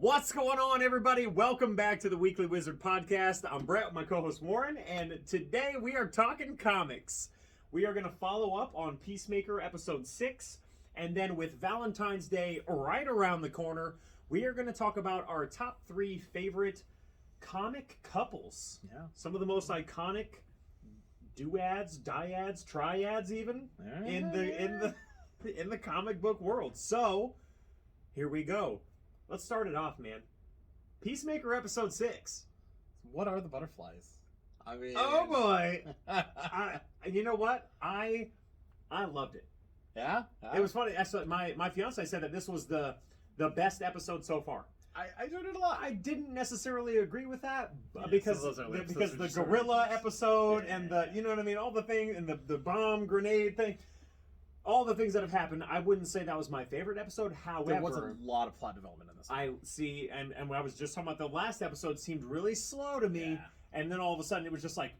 What's going on, everybody? Welcome back to the Weekly Wizard Podcast. I'm Brett with my co-host Warren, and today we are talking comics. We are going to follow up on Peacemaker episode 6, and then with Valentine's Day right around the corner, we are going to talk about our top 3 favorite comic couples. Yeah. Some of the most iconic duads, dyads, triads even in the comic book world. So, here we go. Let's start it off, man. Peacemaker episode 6. What are the butterflies? I mean, oh boy! You know what? I loved it. Yeah? It was funny. My fiance said that this was the best episode so far. I enjoyed it a lot. I didn't necessarily agree with that because the gorilla episode and the, you know what I mean, all the thing and the bomb grenade thing. All the things that have happened, I wouldn't say that was my favorite episode. However, there was a lot of plot development in this one. I see, and when I was just talking about the last episode, seemed really slow to me, and then all of a sudden it was just like,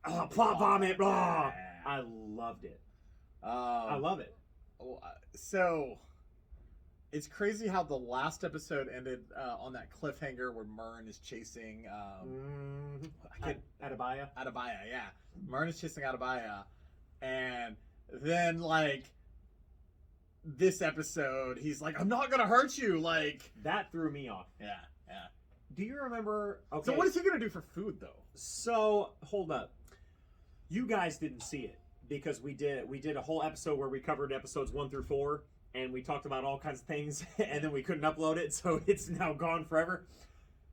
plot bomb it, blah. I loved it. I love it. So, it's crazy how the last episode ended on that cliffhanger where Myrn is chasing Atabaya. Atabaya, yeah. Myrn is chasing Atabaya, and then, like, this episode, he's like, I'm not going to hurt you. Like, that threw me off. Yeah. Do you remember? Okay. So what is he going to do for food, though? So, hold up. You guys didn't see it because we did a whole episode where we covered episodes 1 through 4, and we talked about all kinds of things, and then we couldn't upload it, so it's now gone forever.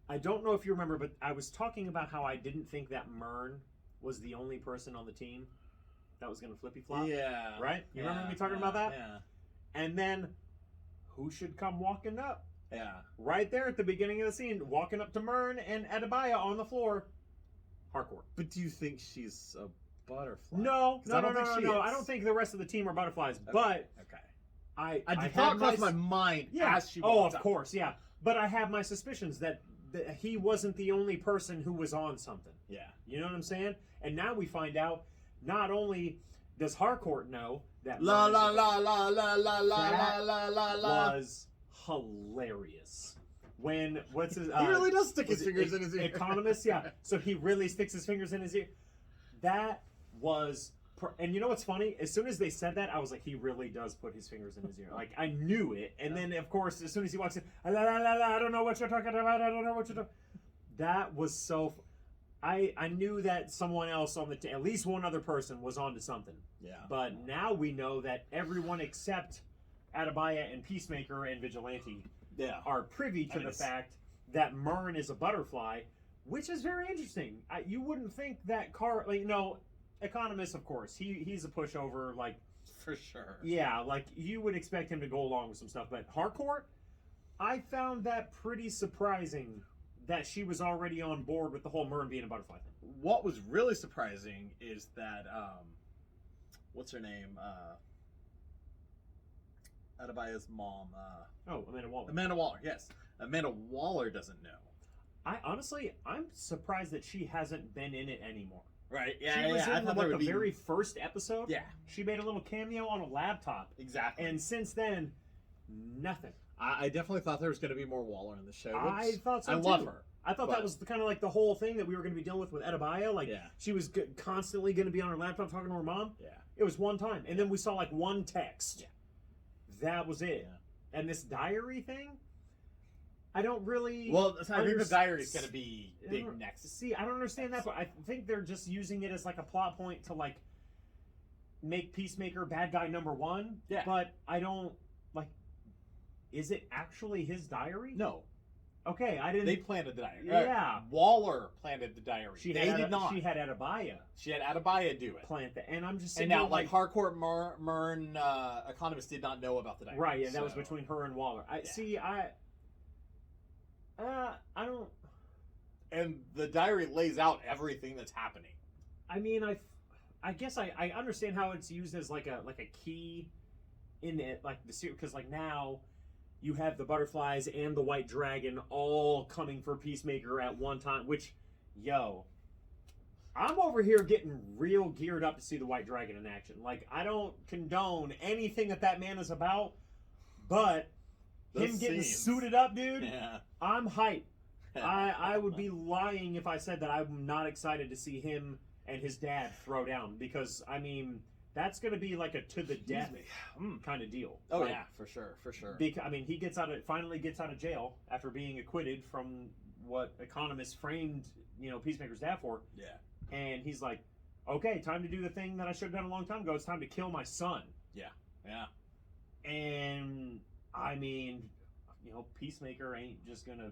I don't know if you remember, but I was talking about how I didn't think that Myrn was the only person on the team that was going to flippy flop. Yeah. Right? You remember me talking about that? Yeah. And then, who should come walking up? Yeah. Right there at the beginning of the scene, walking up to Myrn and Atabaya on the floor. Harcourt. But do you think she's a butterfly? No. I don't think the rest of the team are butterflies, but okay. I thought crossed my mind as she walked of course, yeah. But I have my suspicions that he wasn't the only person who was on something. Yeah. You know what I'm saying? And now we find out, not only does Harcourt know that la la la la la la la la la la was hilarious. When what's his he really does stick his fingers in his ear. Economist, yeah. So he really sticks his fingers in his ear. That was, and you know what's funny? As soon as they said that, I was like, he really does put his fingers in his ear. Like, I knew it. And then, of course, as soon as he walks in, I don't know what you're talking about. I don't know what you're talking. That was so. I knew that someone else on the at least one other person was onto something. Yeah. But now we know that everyone except Atabaya and Peacemaker and Vigilante are privy to the fact that Myrn is a butterfly, which is very interesting. You wouldn't think that Economist, of course, he's a pushover, like, for sure. Yeah, like you would expect him to go along with some stuff, but Harcourt, I found that pretty surprising that she was already on board with the whole Myrn being a butterfly thing. What was really surprising is that what's her name? Atabaya's mom. Amanda Waller. Amanda Waller, yes. Amanda Waller doesn't know. I'm surprised that she hasn't been in it anymore. Right, yeah, she was in the very first episode. Yeah. She made a little cameo on a laptop. Exactly. And since then, nothing. I definitely thought there was going to be more Waller in the show. I thought so too. I love her. I thought that was kind of like the whole thing that we were going to be dealing with Atabaya. Like, she was constantly going to be on her laptop talking to her mom. Yeah. It was one time. And then we saw like one text. Yeah. That was it. Yeah. And this diary thing, I don't really... Well, I think the diary is going to be big next. See, I don't understand that, but I think they're just using it as like a plot point to like make Peacemaker bad guy number 1. Yeah. But I don't... Like, is it actually his diary? No. Okay, I didn't... They planted the diary. Yeah. Waller planted the diary. They did not. She had Atabaya. She had Atabaya do it. Plant that. And I'm just saying... And now, like, Harcourt, Myrn, Economist did not know about the diary. Right, yeah, that was between her and Waller. See, I don't... And the diary lays out everything that's happening. I mean, I guess I understand how it's used as like a key in it, like the series, because like now you have the butterflies and the white dragon all coming for Peacemaker at one time, which, I'm over here getting real geared up to see the white dragon in action. Like, I don't condone anything that man is about, but Him getting scenes. suited up, dude. Yeah. I'm hyped. I would be lying if I said that I'm not excited to see him and his dad throw down, because I mean that's going to be like a to the death kind of deal. Oh Like, yeah, for sure. I mean, he finally gets out of jail after being acquitted from what economists framed, Peacemaker's dad for. Yeah. And he's like, okay, time to do the thing that I should have done a long time ago. It's time to kill my son. Yeah. And I mean, Peacemaker ain't just gonna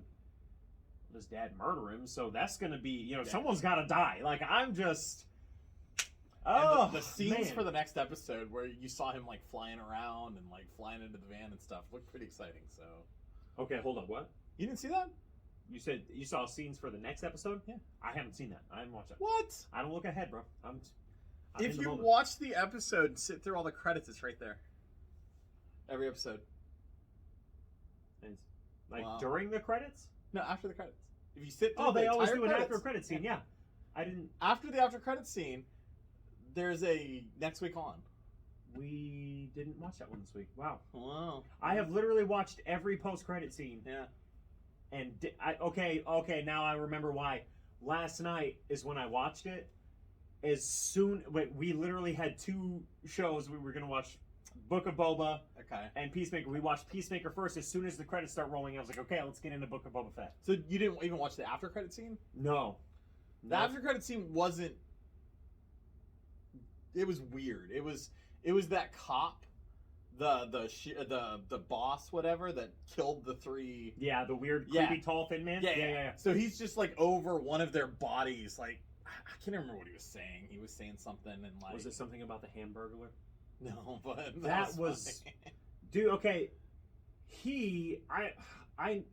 let his dad murder him, so that's gonna be, someone's gotta die. Like, I'm just. Oh, and the scenes man. for the next episode where you saw him like flying around and like flying into the van and stuff looked pretty exciting. So. Okay, hold on. What? You didn't see that? You said you saw scenes for the next episode? Yeah. I haven't seen that. I haven't watched that. What? I don't look ahead, bro. I'm If you watch the episode and sit through all the credits, it's right there. Every episode. Like Wow. during the credits? No, after the credits. If you sit through Oh, they the always entire do an credits, after credit scene. Yeah. I didn't. After the after credits scene, there's a next week on. We didn't watch that one this week. Wow. Wow. I have literally watched every post-credit scene. Yeah. And okay, now I remember why. Last night is when I watched it. We literally had two shows we were going to watch, Book of Boba Okay. and Peacemaker. We watched Peacemaker first. As soon as the credits start rolling, I was like, okay, let's get into Book of Boba Fett. So you didn't even watch the after credit scene? No. The after credit scene wasn't. It was weird. It was that cop, the boss, whatever, that killed the three. Yeah, the weird, creepy, tall, thin man. Yeah. So he's just like over one of their bodies. Like, I can't remember what he was saying. He was saying something and like. Was it something about the Hamburglar? No, but that was funny. Dude. Okay,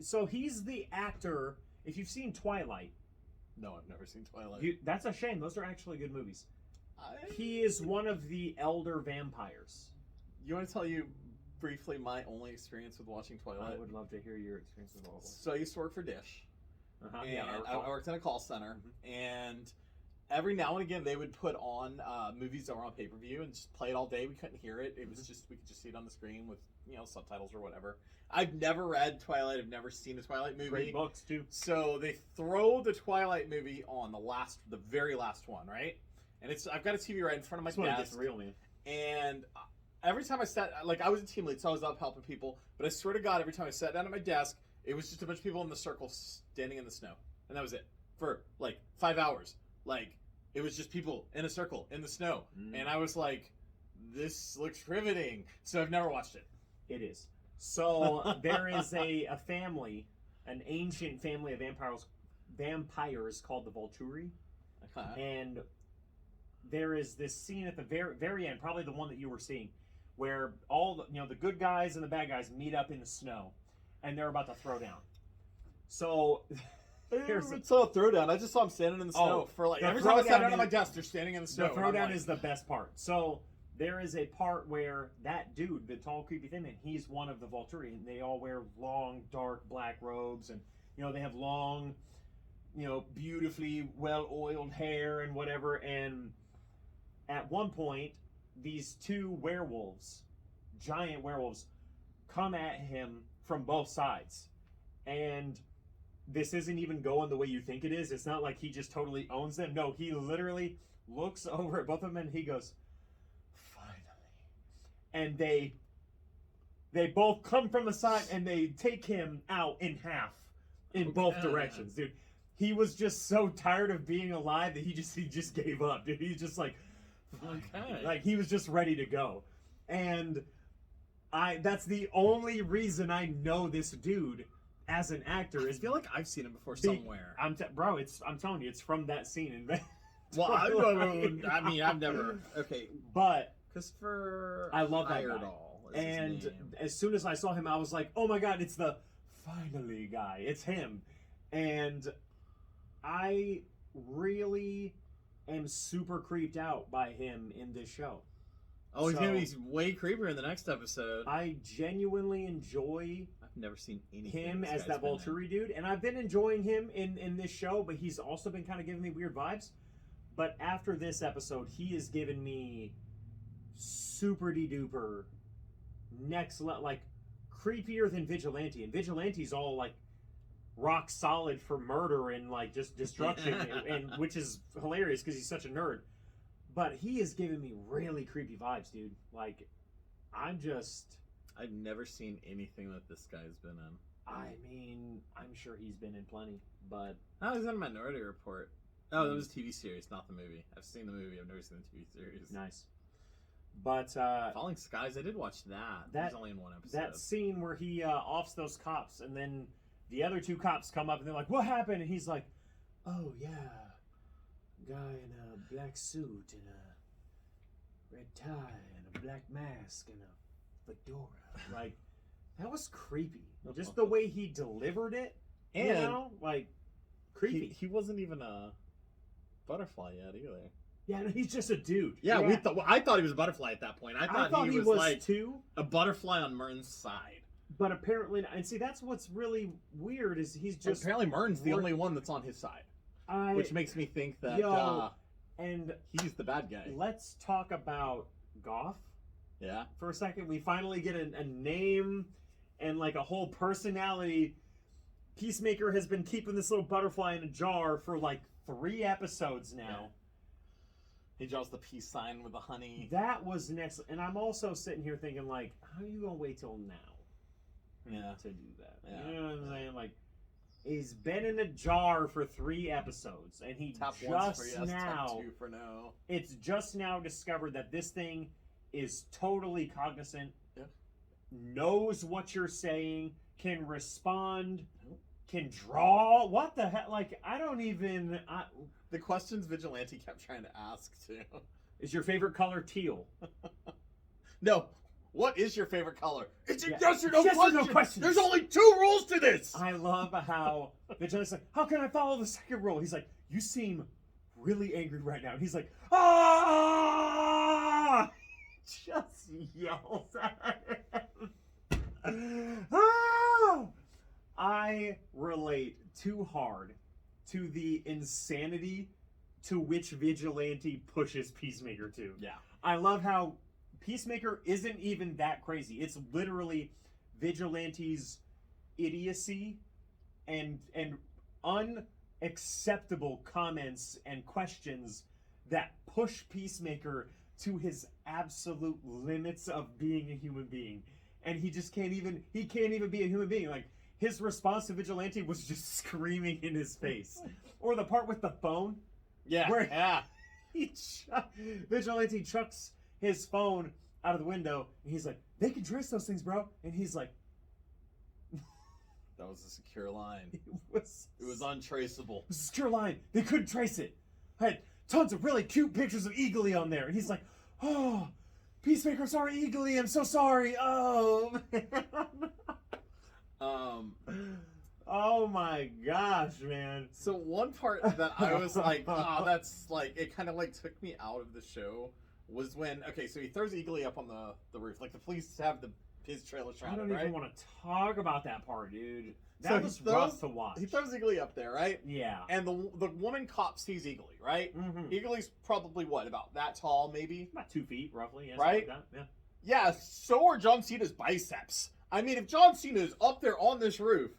so he's the actor. If you've seen Twilight, No, I've never seen Twilight. that's a shame. Those are actually good movies. He is one of the elder vampires. You want to tell you briefly my only experience with watching Twilight? I would love to hear your experience with all of So I used to work for Dish. And Yeah, I worked in a call center, and every now and again they would put on movies that were on pay-per-view and just play it all day. We couldn't hear it. It was just, we could just see it on the screen with subtitles or whatever. I've never read Twilight. I've never seen a Twilight movie. Great books too. So they throw the Twilight movie on the very last one, right? And I've got a TV right in front of my That's when it desk. gets real, man. And every time I sat, like, I was a team lead, so I was up helping people. But I swear to God, every time I sat down at my desk, it was just a bunch of people in the circle standing in the snow. And that was it. For, like, 5 hours. Like, it was just people in a circle in the snow. And I was like, this looks riveting. So I've never watched it. It is. So there is a family, an ancient family of vampires called the Volturi. And there is this scene at the very, very end, probably the one that you were seeing, where all the good guys and the bad guys meet up in the snow, and they're about to throw down. So Here's a throwdown. I just saw him standing in the snow for like every time I sat down at my desk, they're standing in the snow. The throwdown is the best part. So there is a part where that dude, the tall, creepy thin man, he's one of the Volturi, and they all wear long, dark black robes, and they have long, beautifully well-oiled hair and whatever. And at one point, these two werewolves, giant werewolves, come at him from both sides, and this isn't even going the way you think it is. It's not like he just totally owns them. No, he literally looks over at both of them and he goes, finally. And they both come from the side and they take him out in half in both directions, dude. He was just so tired of being alive that he just gave up, dude. He's just like, okay. Like he was just ready to go. And that's the only reason I know this dude as an actor is I feel like I've seen him before somewhere. I'm telling you, it's from that scene in Well, I've never. Okay, but Christopher. I love that guy. Heyerdahl is his And name. as soon as I saw him, I was like, oh my god, it's the finally guy. It's him. And I really am super creeped out by him in this show. Oh, he's gonna be way creepier in the next episode. I genuinely enjoy I've never seen anything him this as guy's that been in. Volturi dude, and I've been enjoying him in this show, but he's also been kind of giving me weird vibes. But after this episode, he has given me super duper next level, like creepier than Vigilante, and Vigilante's all like rock solid for murder and like just destruction, and which is hilarious because he's such a nerd. But he is giving me really creepy vibes, dude. Like, I've never seen anything that this guy's been in. I mean, I'm sure he's been in plenty, but Oh, he's in Minority Report. Oh, that was a TV series, not the movie. I've seen the movie. I've never seen the TV series. nice. But Falling Skies. I did watch that. He's only in one episode. that scene where he offs those cops, and then the other two cops come up, and they're like, "What happened?" And he's like, "Oh yeah, guy in a black suit and a red tie and a black mask and a fedora." Like, that was creepy. Just the way he delivered it, And you know, like creepy. he wasn't even a butterfly yet either. Yeah, no, he's just a dude. Yeah, I thought he was a butterfly at that point. I thought he was like too. a butterfly on Mern's side. But apparently, and see, that's what's really weird is he's just Apparently, Mern's the only one that's on his side, which makes me think that and he's the bad guy. let's talk about Goff Yeah. for a second. We finally get a name and like a whole personality. Peacemaker has been keeping this little butterfly in a jar for like 3 episodes now. He draws the peace sign with the honey. That was next, and I'm also sitting here thinking like, how are you gonna wait till now? Yeah. To do that. Yeah. You know what I'm saying? Like, he's been in a jar for 3 episodes, and he Tap once for just yes, now, tap 2 for no. it's just now discovered that this thing is totally cognizant, knows what you're saying, can respond, can draw. What the heck? Like, I don't even. The questions Vigilante kept trying to ask too. Is your favorite color teal? No. What is your favorite color? It's a Yeah. yes or no Yes or question. no questions. There's only 2 rules to this. I love how Vigilante's like, how can I follow the second rule? He's like, you seem really angry right now. And he's like, ah! He just yells at him. Ah! I relate too hard to the insanity to which Vigilante pushes Peacemaker to. Yeah. I love how Peacemaker isn't even that crazy. It's literally Vigilante's idiocy and unacceptable comments and questions that push Peacemaker to his absolute limits of being a human being. And he just can't even be a human being. Like, his response to Vigilante was just screaming in his face. Or the part with the phone. Yeah. Where Vigilante chucks his phone out of the window, and he's like, they can trace those things, bro. And he's like, That was a secure line. it was untraceable. a secure line. They couldn't trace it. I had tons of really cute pictures of Eagly on there. And he's like, oh, Peacemaker, sorry, Eagly, I'm so sorry. Oh, oh my gosh, man. So one part that I was like, oh, that's like, it kind of like took me out of the show was when, okay, so he throws Eagly up on the roof. Like, the police have his trailer I shrouded, don't right? even want to talk about that part, dude. So That was rough to watch. He throws Eagly up there, right? Yeah. And the woman cop sees Eagly, right? Mm-hmm. Eagly's probably, what, about that tall, maybe? About 2 feet, roughly. Yeah, Right? something like that. Yeah, so are John Cena's biceps. I mean, if John Cena is up there on this roof,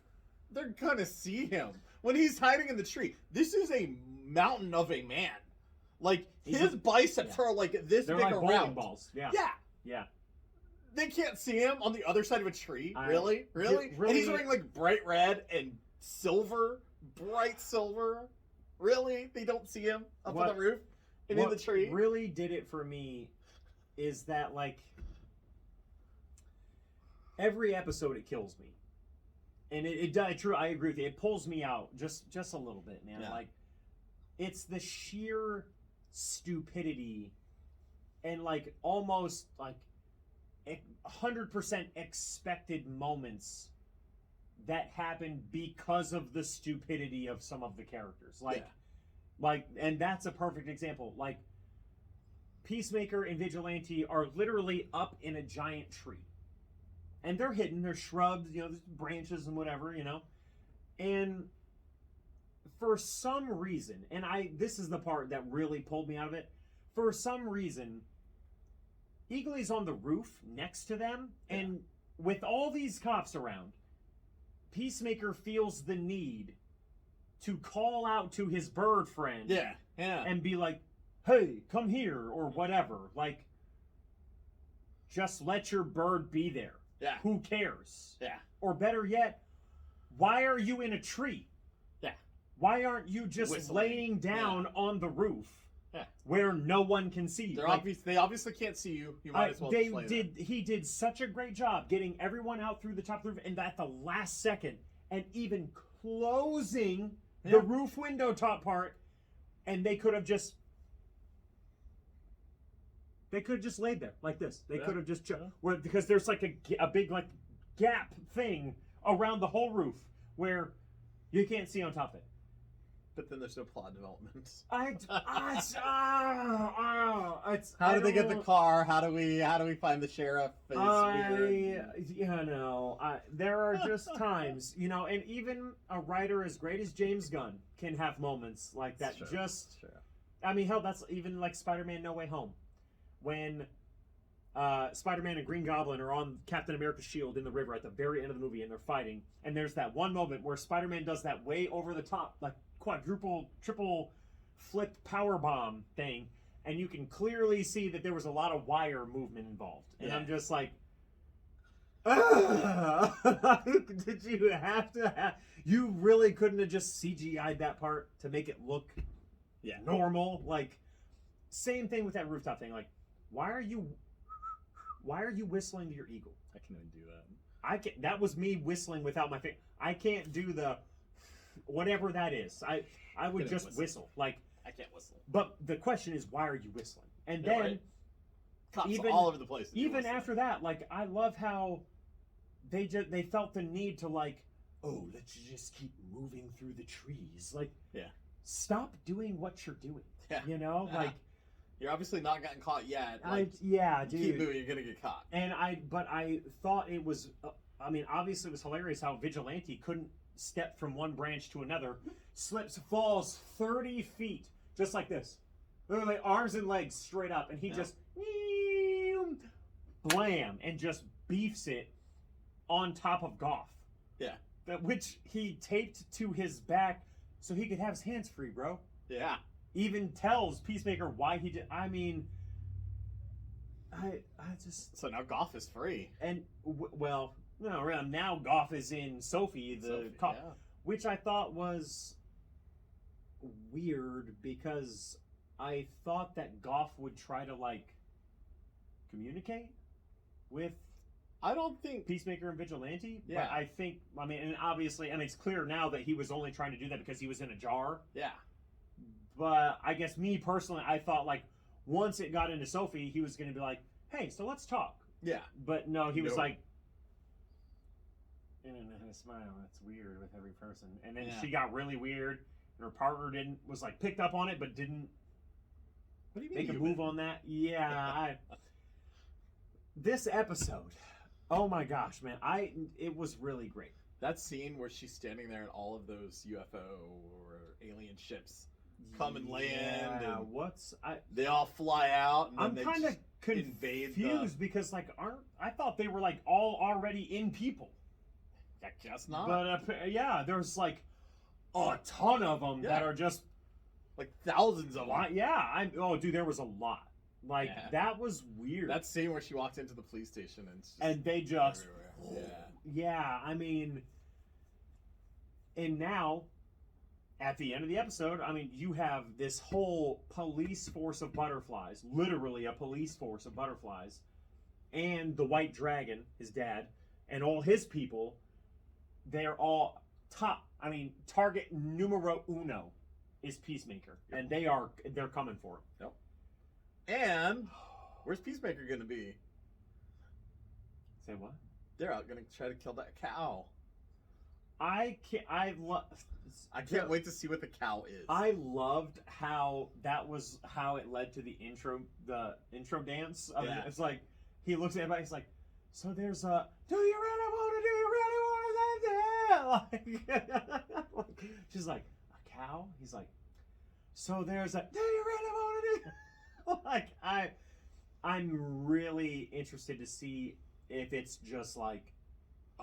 they're gonna see him. When he's hiding in the tree, this is a mountain of a man. Like, his biceps are like this They're big like around. bowling balls. Yeah. Yeah. Yeah. They can't see him on the other side of a tree. I- Really? Really? really- And he's wearing like bright red and silver. Bright silver. Really? They don't see him up on the roof and in the tree? What really did it for me is that, like, every episode it kills me. And it does. True, I agree with you. It pulls me out just a little bit, man. Yeah. Like, it's the sheer stupidity and like almost like 100% expected moments that happen because of the stupidity of some of the characters. Like, and that's a perfect example. Like, Peacemaker and Vigilante are literally up in a giant tree. And they're hidden, they're shrubs, you know, there's branches and whatever, you know. And for some reason, and this is the part that really pulled me out of it. For some reason, Eagly's on the roof next to them, and with all these cops around, Peacemaker feels the need to call out to his bird friend. Yeah. And be like, hey, come here, or whatever. Like, just let your bird be there. Yeah. Who cares? Yeah. Or better yet, why are you in a tree? Yeah. Why aren't you just Whistling. laying down on the roof? Yeah. Where no one can see. They obviously can't see you. You might as well just lay there. He did such a great job getting everyone out through the top of the roof, and at the last second, and even closing the roof window top part, and they could have just laid there like this. They could have just because there's like a big like gap thing around the whole roof where you can't see on top of it. But then there's no plot development. How do they get the car? How do we find the sheriff? There are just times, and even a writer as great as James Gunn can have moments like that. I mean, hell, that's even like Spider-Man No Way Home. When Spider-Man and Green Goblin are on Captain America's shield in the river at the very end of the movie, and they're fighting, and there's that one moment where Spider-Man does that way over the top, like quadruple, triple flipped power bomb thing, and you can clearly see that there was a lot of wire movement involved. And I'm just like, did you have to you really couldn't have just CGI'd that part to make it look normal? Like, same thing with that rooftop thing. Like, why are you whistling to your eagle? I can't even do that. That was me whistling without my finger. I can't do the whatever that is. I would just whistle. Like, I can't whistle. But the question is, why are you whistling? And then cops all over the place. Even after that, like, I love how they felt the need to, like, oh, let's just keep moving through the trees. Like, stop doing what you're doing. Yeah. Like, you're obviously not gotten caught yet. Dude. Keep moving, you're gonna get caught. And I thought it was. Obviously, it was hilarious how Vigilante couldn't step from one branch to another, slips, falls 30 feet, just like this, literally arms and legs straight up, and he just blam and just beefs it on top of Goff. Yeah. Which he taped to his back so he could have his hands free, bro. Yeah. Even tells Peacemaker why he did. I mean, I just. So now Goff is free. And now Goff is in Sophie, the cop, which I thought was weird because I thought that Goff would try to like communicate with. I don't think Peacemaker and Vigilante. Yeah. But I think. And obviously, it's clear now that he was only trying to do that because he was in a jar. Yeah. But I guess me personally, I thought like once it got into Sophie, he was going to be like, "Hey, so let's talk." Yeah. But no, he was like, and a smile. That's weird with every person. And then she got really weird, and her partner was like picked up on it, but didn't. What do you mean? Make a move on that? Yeah. This episode, oh my gosh, man! It was really great. That scene where she's standing there and all of those UFO or alien ships come and land, and they all fly out. And I'm kind of confused because I thought they were like all already in people. I guess not. But there's like a ton of them that are just like thousands of them. Yeah, dude, there was a lot. Like that was weird. That scene where she walked into the police station and they just everywhere. I mean, and now at the end of the episode, you have this whole police force of butterflies, literally a police force of butterflies, and the White Dragon, his dad, and all his people. They're all top. Target numero uno is Peacemaker, and they're coming for him. Yep. And where's Peacemaker going to be? Say what? They're out going to try to kill that cow. I can't wait to see what the cow is. I loved how it led to the intro dance. It's like he looks at everybody. He's like, "So there's a. Do you really want to? She's like, a cow. He's like, so there's a. Do you really want to do? I'm really interested to see if it's just like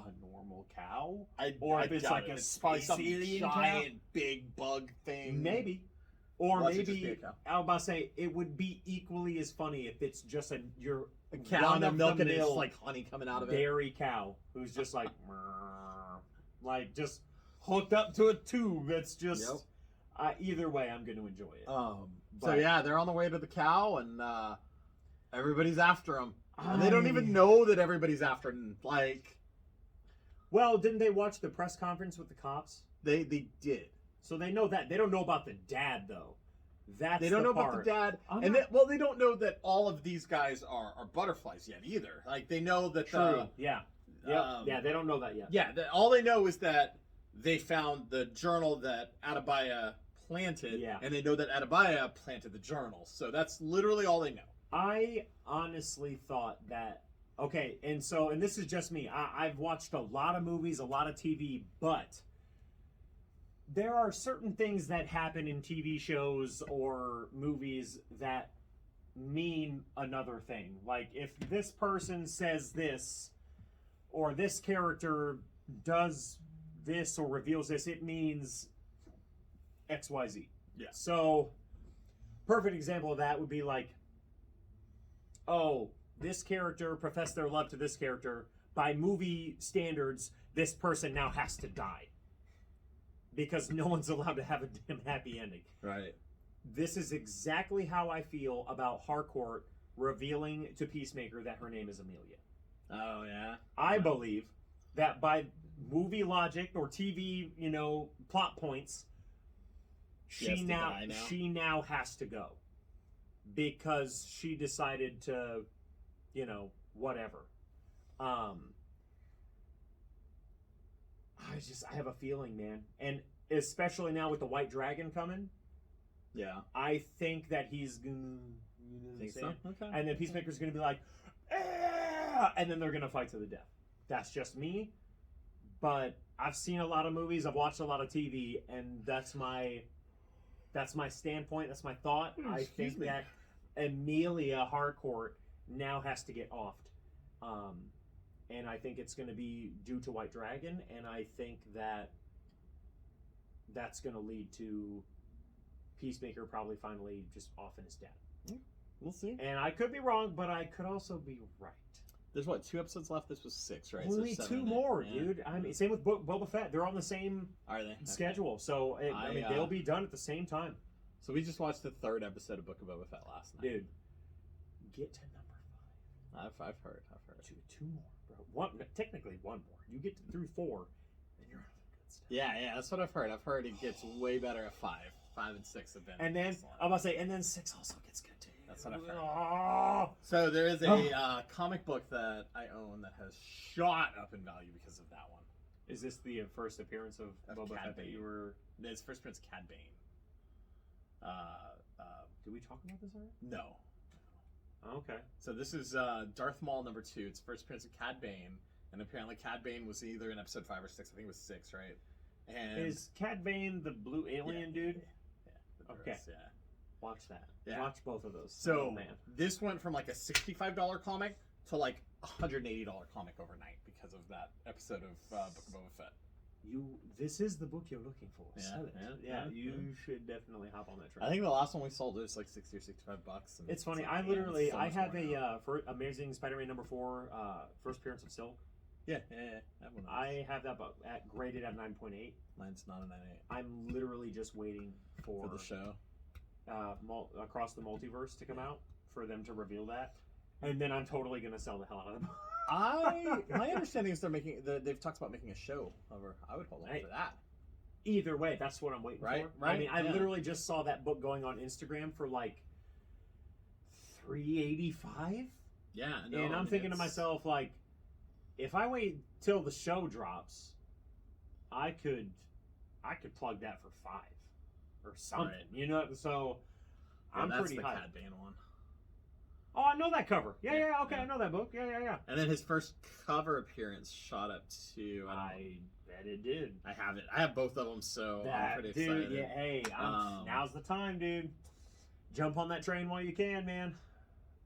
a normal cow, I if it's doubt like it. a It's probably some space alien giant big bug thing. maybe, or Unless it just be a maybe cow. I was about to say it would be equally as funny if it's just a Cow and they're milking it. It's run-of-the-mill like honey coming out of it. dairy cow who's just like, "Mrrr," like just hooked up to a tube. That's just either way, I'm going to enjoy it. So But- yeah, they're on the way to the cow, and everybody's after them. And they don't even know that everybody's after them. Like, Well, didn't they watch the press conference with the cops? they did. So they know that. They don't know about the dad though. That's They don't know part. about the dad, I'm and not- they don't know that all of these guys are butterflies yet either. Like, they know that True. Yeah. um, Yeah. They don't know that yet. yeah. All they know is that they found the journal that Atabaya planted, Yeah. and they know that Atabaya planted the journal. So that's literally all they know. I honestly thought that. Okay, and this is just me. I've watched a lot of movies, a lot of TV, but there are certain things that happen in TV shows or movies that mean another thing. Like if this person says this, or this character does this or reveals this, it means XYZ. Yeah. So, perfect example of that would be like, oh, this character professed their love to this character. By movie standards, this person now has to die. Because no one's allowed to have a damn happy ending. Right. This is exactly how I feel about Harcourt revealing to Peacemaker that her name is Amelia. Oh yeah. I believe that by movie logic or TV, plot points, she now has to go. Because she decided to, whatever. I have a feeling, man. And especially now with the White Dragon coming, Yeah. I think that he's gonna Think so? Okay. and then Peacemaker's gonna be like, "Ah!" And then they're gonna fight to the death. That's just me. But I've seen a lot of movies, I've watched a lot of TV, and that's my standpoint, that's my thought. I Excuse think me. that Amelia Harcourt now has to get offed. And I think it's going to be due to White Dragon, and I think that that's going to lead to Peacemaker probably finally just offing his dad. We'll see. And I could be wrong, but I could also be right. There's 2 episodes left? This was 6, right? Only so 2 7, more, yeah. dude. I mean, same with Boba Fett. They're on the same Are they? Okay. schedule, so they'll be done at the same time. So we just watched the 3rd episode of Book of Boba Fett last night. Dude, get to number 5. I've heard. Two more, bro. Technically one more. You get through 4, and you're on the good stuff. Yeah, that's what I've heard. I've heard it gets way better at 5. 5 and 6 have been. And then excellent. I'm about to say, and then 6 also gets good too. That's what I've heard. Oh, So there is a comic book that I own that has shot up in value because of that one. is this the first appearance of Boba Cad Fett that Bane. you were? It's First Prince Cad Bane. Did we talk about this already? No. Oh, okay. So this is Darth Maul number 2. It's First Prince of Cad Bane, and apparently Cad Bane was either in episode 5 or 6. I think it was 6, right? And Is Cad Bane the blue alien dude? Yeah. the Okay. Droids, yeah. Watch that. Yeah. Watch both of those. So Oh, man. this went from like a $65 comic to like $180 comic overnight because of that episode of Book of Boba Fett. This is the book you're looking for. Yeah, Sell it. yeah, You yeah. should definitely hop on that train. I think the last one we sold was like $60 or $65. And It's funny. like, I man, literally it's so I much have more a now. for Amazing Spider-Man number 4 first appearance of Silk. Yeah. I have one of those. I have that book graded at 9.8. Mine's not a 9.8 I'm literally just waiting for the show. Across the Multiverse to come out for them to reveal that, and then I'm totally gonna sell the hell out of them. My understanding is they've talked about making a show over. I would hold on for that. Either way, that's what I'm waiting Right, for. right, I mean, I yeah. literally just saw that book going on Instagram for like $385, Yeah, no, and I'm thinking to myself like, if I wait till the show drops, I could plug that for 5 or something. Right. So I'm that's pretty the hyped. Cad Bane one. Oh, I know that cover. Yeah, okay, yeah. I know that book. Yeah. And then his first cover appearance shot up to. I bet it did. I have it. I have both of them, so I'm pretty excited. Dude, yeah, hey, now's the time, dude. Jump on that train while you can, man.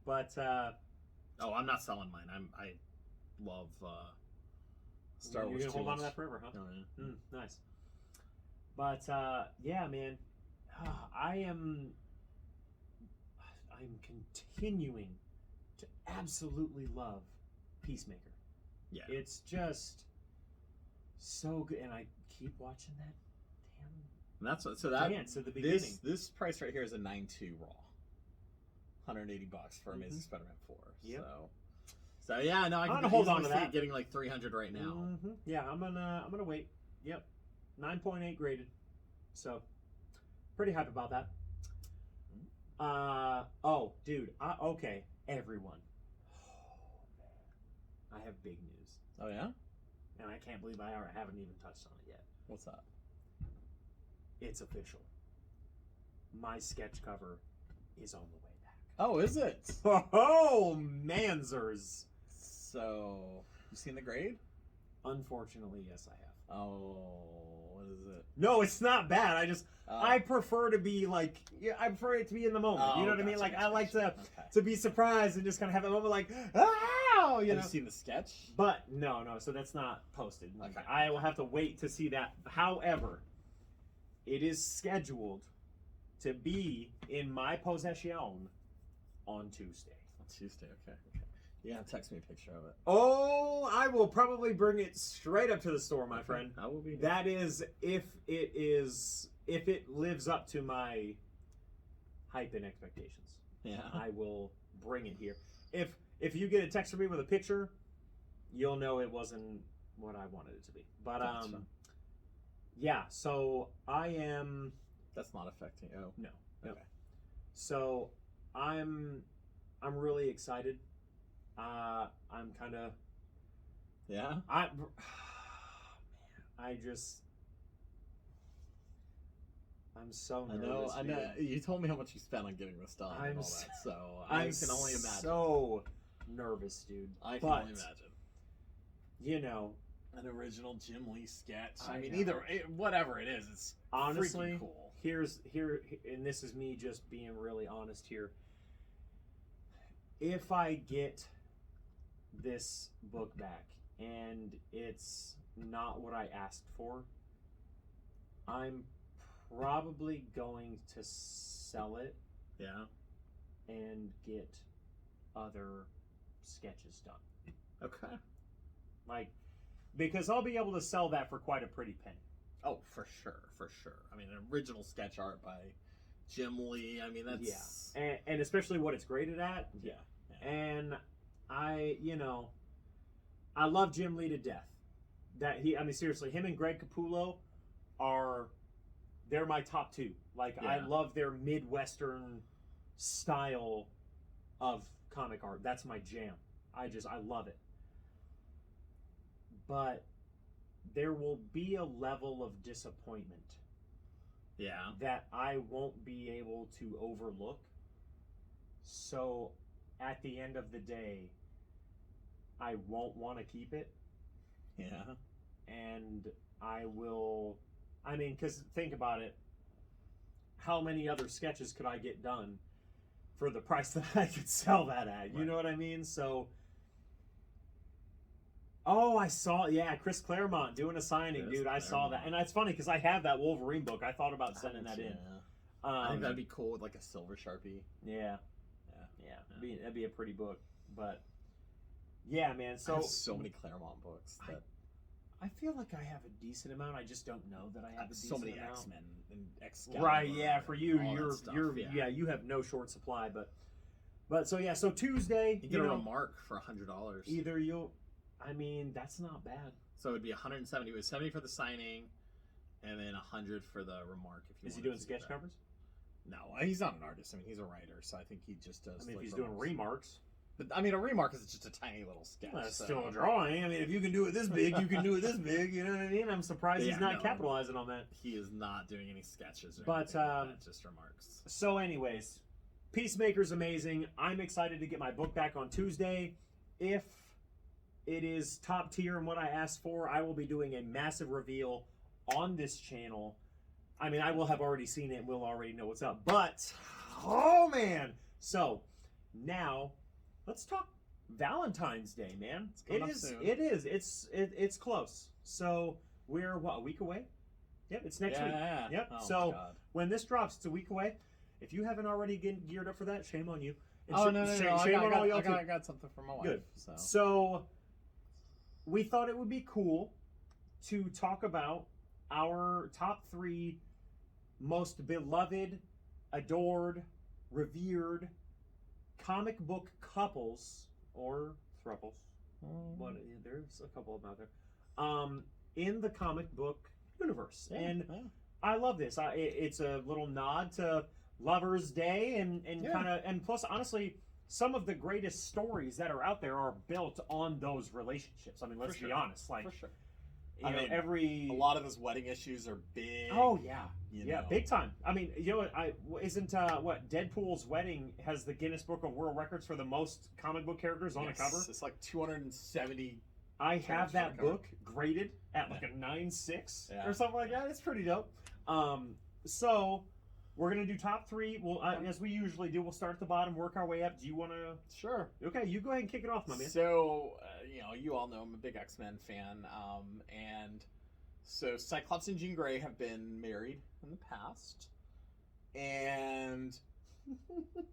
But Oh, I'm not selling mine. I love Star You're Wars. gonna hold on to that forever, huh? Oh, yeah. Nice. But yeah, man, I'm continuing to absolutely love Peacemaker. Yeah. It's just so good, and I keep watching that And that's what, so that dance at the beginning. this price right here is a 9.2 raw, $180 for Amazing Spider-Man 4. Yep. So yeah, no, I I'm can gonna hold on to easily see that. it getting like 300 right now. Yeah, I'm gonna wait. Yep, 9.8 graded. So pretty hype about that. Oh, dude. Okay, everyone. I have big news, Oh yeah, and I can't believe I haven't even touched on it yet. what's that? It's official. My sketch cover is on the way back. Oh, is it? Oh, manzers. So you seen the grade? Unfortunately, yes, I have. Oh, what is it? No, it's not bad. I prefer to be like, yeah, I prefer it to be in the moment. Oh, You know what I mean? gotcha, Like, gotcha, I like gotcha. to be surprised and just kind of have that moment like, oh, you Have know. you seen the sketch? But no, so that's not posted. Like, Okay. I will have to wait to see that. However, it is scheduled to be in my possession on Tuesday. On Tuesday, okay. Yeah, text me a picture of it. Oh, I will probably bring it straight up to the store, my friend. I will be. That is if it lives up to my hype and expectations. Yeah. I will bring it here. If you get a text from me with a picture, you'll know it wasn't what I wanted it to be. But Gotcha. yeah. So I am. That's not affecting. Oh No. Okay. So I'm really excited. I'm kind of. Yeah. I'm so I nervous. know. You told me how much you spent on getting this done and all that, so I can only imagine. So nervous, dude. I can only imagine. You know, An original Jim Lee sketch. I I mean, know. whatever it is, it's honestly freaking cool. And this is me just being really honest here. If I get this book back and it's not what I asked for, I'm probably going to sell it Yeah. and get other sketches done. Okay. Like, because I'll be able to sell that for quite a pretty penny. Oh, for sure. I mean, an original sketch art by Jim Lee. I mean, that's And especially what it's graded at. yeah. And I love Jim Lee to death. Seriously, him and Greg Capullo they're my top two. Like, I Yeah. love their Midwestern style of comic art. That's my jam. I love it. But there will be a level of disappointment Yeah. that I won't be able to overlook. So at the end of the day, I won't want to keep it. Yeah. And I will, because think about it. How many other sketches could I get done for the price that I could sell that at? You Right. know what I mean? So, oh, I saw, Chris Claremont doing a signing, Chris dude. I saw that. Claremont. And it's funny because I have that Wolverine book. I thought about sending that in. I think that'd be cool with like a silver Sharpie. Yeah. That'd be a pretty book. But, yeah, man. I have So, so many Claremont books. That I feel like I have a decent amount. I just don't know that I have a decent so many amount. X-Men and Excalibur. Right, yeah, for you, all that you're stuff, you have no short supply, but so Tuesday, You get a remark for $100. either that's not bad. So it'd be 170. It was 70 for the signing, and then 100 for the remark. If you Is he wanted doing to sketch do that. covers? No, he's not an artist. I mean, he's a writer, so I think he just does. If like, he's doing remarks. remarks, But I mean, a remark is just a tiny little sketch. well, that's so- still a drawing. If you can do it this big, you can do it this big. You know what I mean? I'm surprised Yeah, he's not no. capitalizing on that. He is not doing any sketches or But, anything like that, just remarks. So, anyways, Peacemaker's amazing. I'm excited to get my book back on Tuesday. If it is top tier and what I asked for, I will be doing a massive reveal on this channel. I will have already seen it and we'll already know what's up. But, oh man! So, now, let's talk Valentine's Day, man. It's coming It up is. soon. It is. It's close. So we're what, a week away? Yep, it's next week. Yeah. Yep. Oh, So God. when this drops, it's a week away. If you haven't already geared up for that, shame on you. And Oh, no. Shame on all y'all too. I got something for my wife. Good. So. So we thought it would be cool to talk about our top 3 most beloved, adored, revered comic book couples or thruples. But there's a couple of them out there. In the comic book universe. Yeah, and yeah. I love this. It's a little nod to Lover's Day and Yeah. kind of, and plus, honestly, some of the greatest stories that are out there are built on those relationships. I mean, let's For be sure. honest. Like, For sure. you I know, mean, every A lot of those wedding issues are big. oh yeah, you yeah, know. big time. I mean, you know what? Isn't what Deadpool's wedding has the Guinness Book of World Records for the most comic book characters on a cover? It's like 270. I have that cover. book graded at like a 9.6 Yeah. or something like that. It's pretty dope. So we're gonna do top 3. Well, as we usually do, we'll start at the bottom, work our way up. Do you want to? Sure. Okay, you go ahead and kick it off, my man. So, you all know I'm a big X-Men fan. And so Cyclops and Jean Grey have been married in the past. And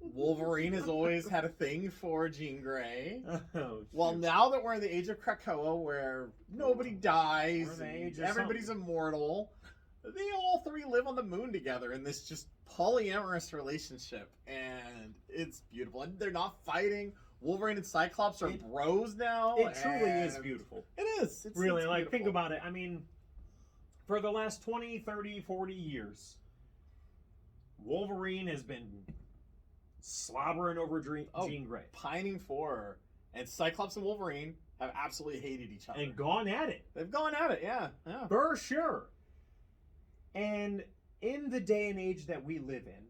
Wolverine has always had a thing for Jean Grey. Oh, Well, shoot. now that we're in the age of Krakoa, where nobody dies, We're in the and age of everybody's something. immortal, they all 3 live on the moon together in this just polyamorous relationship, and it's beautiful. And they're not fighting. Wolverine and Cyclops are bros now. It truly is and beautiful. It is. It's Really, it's like, think beautiful. about it. I mean, for the last 20, 30, 40 years, Wolverine has been slobbering over Jean Grey. Pining for her. And Cyclops and Wolverine have absolutely hated each other. And gone at it. They've gone at it, yeah. For sure. And in the day and age that we live in,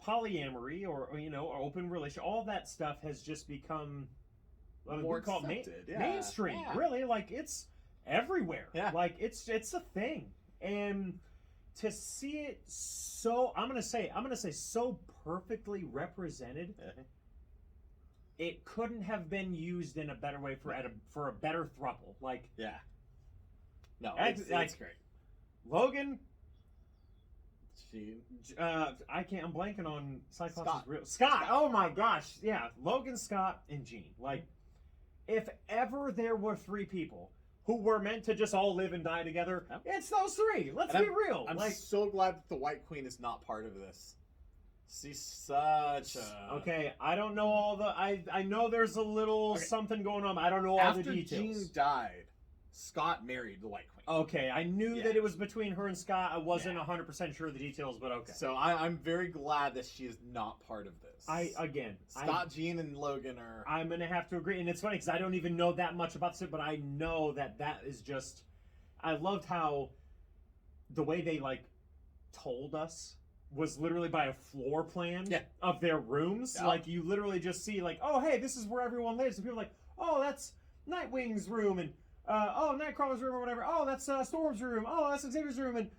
polyamory or open relation, all that stuff has just become More we call it accepted, yeah. mainstream. Yeah. Really, like, it's everywhere. Yeah. Like, it's a thing. And to see it so, I'm gonna say so perfectly represented, it couldn't have been used in a better way for a better throuple. Like, Yeah. No, Ex- it's like- great. Logan, She, I'm blanking on Cyclops' Scott. real Scott. Oh my gosh, yeah, Logan, Scott, and Jean. Like, if ever there were 3 people who were meant to just all live and die together, Yep. it's those 3. Let's And be real. I'm like, so glad that the White Queen is not part of this. She's such a... okay, I don't know all the. I know there's a little Okay. something going on. I don't know all After the details. Jean died, Scott married the White Queen. Okay, I knew Yeah. that it was between her and Scott. I wasn't Yeah. 100% sure of the details, but okay. So I'm very glad that she is not part of this. Scott, Jean, and Logan are... I'm gonna have to agree, and it's funny because I don't even know that much about this, but I know that is just. I loved how the way they told us was literally by a floor plan Yeah. of their rooms. Yeah. Like, you literally just see oh, hey, this is where everyone lives, and people are like, oh, that's Nightwing's room, and oh, Nightcrawler's room or whatever. Oh, that's Storm's room. Oh, that's Xavier's room, and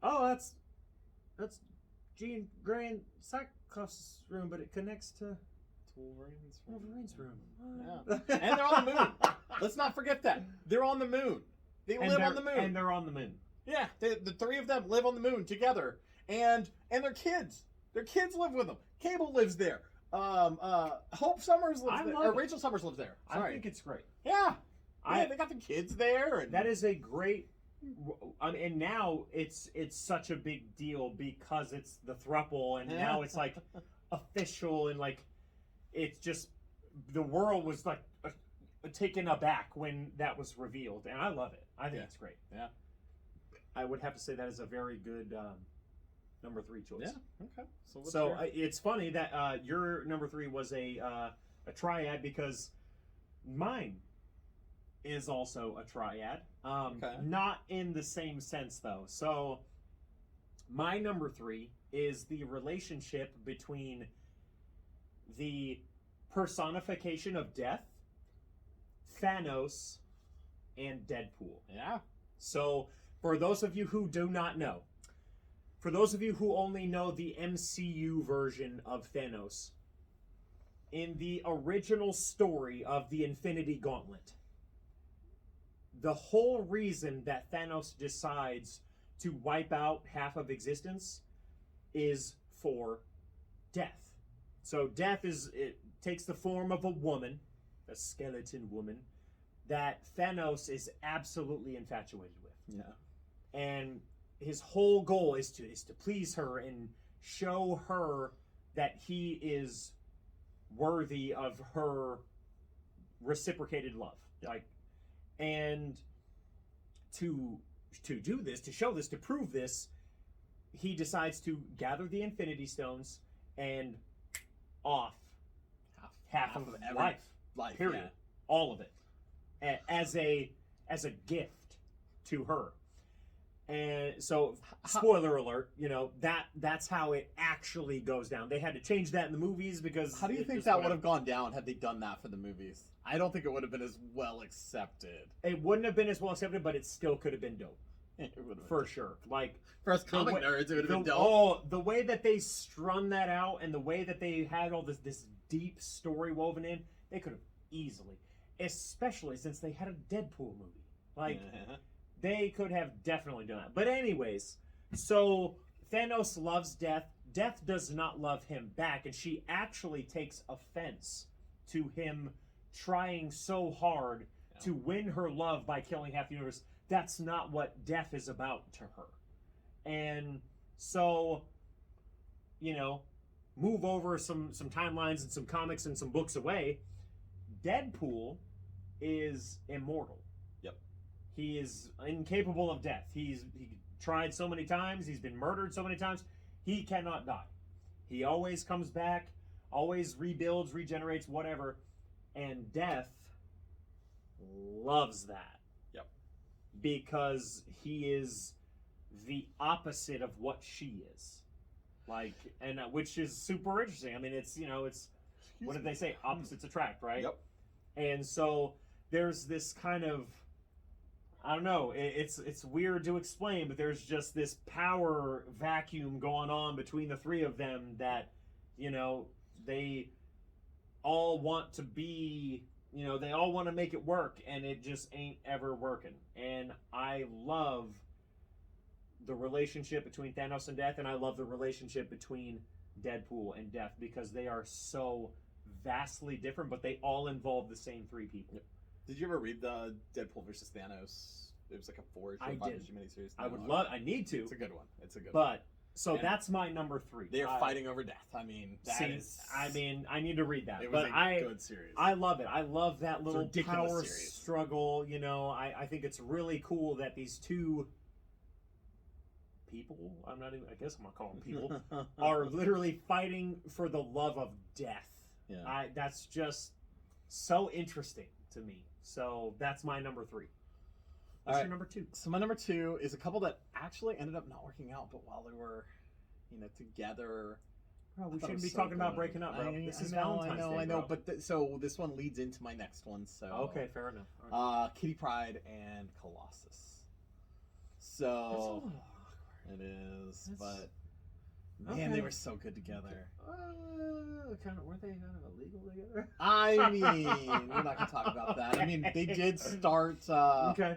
oh, that's Jean Grey and Cyclops' room, but it connects to Wolverine's room. Yeah. And they're on the moon. Let's not forget that. They're on the moon. They live on the moon. And they're on the moon. Yeah, the 3 of them live on the moon together, and their kids. Their kids live with them. Cable lives there. Hope Summers lives there. love Or it. Rachel Summers lives there. Sorry. I think it's great. Yeah. They got the kids there, and That is a great. And now it's such a big deal because it's the thruple, and now it's official, and it's just the world was taken aback when that was revealed, and I love it. I think it's great. Yeah. I would have to say that is a very good number 3 choice. Yeah. Okay. So it's funny that your number 3 was a triad because mine is also a triad. Okay. Not in the same sense though. So my number 3 is the relationship between the personification of death, Thanos, and Deadpool. Yeah. So, for those of you who do not know, for those of you who only know the MCU version of Thanos, in the original story of the Infinity Gauntlet, the whole reason that Thanos decides to wipe out half of existence is for death. So death it takes the form of a woman, a skeleton woman, that Thanos is absolutely infatuated with. Yeah. And his whole goal is to please her and show her that he is worthy of her reciprocated love. Like, and to do this, to show this, to prove this, he decides to gather the Infinity Stones and off half of every life. Period. Yeah. All of it. As a gift to her. And so, spoiler alert, that's how it actually goes down. They had to change that in the movies because... How do you think that would have gone down had they done that for the movies? I don't think it would have been as well accepted. It wouldn't have been as well accepted, but it still could have been dope. It would have for sure. Like, for us comic nerds, it would have been dope. Oh, the way that they strung that out and the way that they had all this deep story woven in, they could have easily. Especially since they had a Deadpool movie. Like... They could have definitely done that. But anyways, so Thanos loves Death. Death does not love him back, and she actually takes offense to him trying so hard to win her love by killing half the universe. That's not what Death is about to her. And so, move over some timelines and some comics and some books away. Deadpool is immortal. He is incapable of death. He tried so many times. He's been murdered so many times. He cannot die. He always comes back, always rebuilds, regenerates, whatever. And Death loves that. Yep. Because he is the opposite of what she is. Like, and which is super interesting. I mean, it's what did they say? Opposites attract, right? Yep. And so there's this kind of, I don't know, it's weird to explain, but there's just this power vacuum going on between the three of them that, they all want to be, they all want to make it work, and it just ain't ever working. And I love the relationship between Thanos and Death, and I love the relationship between Deadpool and Death, because they are so vastly different, but they all involve the same three people. Yep. Did you ever read the Deadpool versus Thanos? It was like a 4-issue, 5-issue miniseries. I would love. I need to. It's a good one. But so that's my number 3. They are fighting over death. I mean, I need to read that. It was good series. I love it. I love that little power series. struggle. I think it's really cool that these two people, I guess I'm gonna call them people, are literally fighting for the love of death. Yeah. That's just so interesting to me. So that's my number 3. What's your number 2? So my number 2 is a couple that actually ended up not working out, but while they were, together. Bro, we shouldn't be talking about breaking up, bro. This is Valentine's Day, I know, bro. but so this one leads into my next one. So okay, fair enough. Kitty Pryde and Colossus. So That's a little awkward. It is, but man, they were so good together. Weren't they kind of illegal together? I mean, we're not gonna talk about that. I mean, they did start. Okay.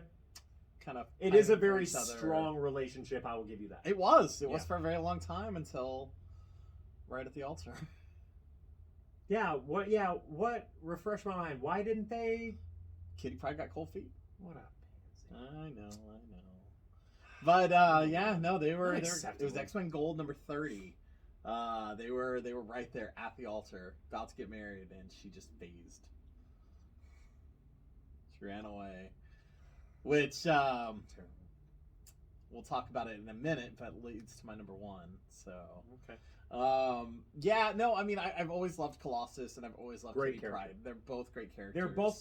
Kind of. It is a very strong relationship. I will give you that. It was. It was for a very long time until right at the altar. Yeah. What? Yeah. What? Refresh my mind. Why didn't they? Kitty Pryde got cold feet. What a pansy. I know. But they were. It was X-Men Gold number 30. They were right there at the altar, about to get married, and she just phased. She ran away, which we'll talk about it in a minute, but leads to my number 1. So okay. I mean, I've always loved Colossus, and I've always loved Kitty Pryde. They're both great characters. They're both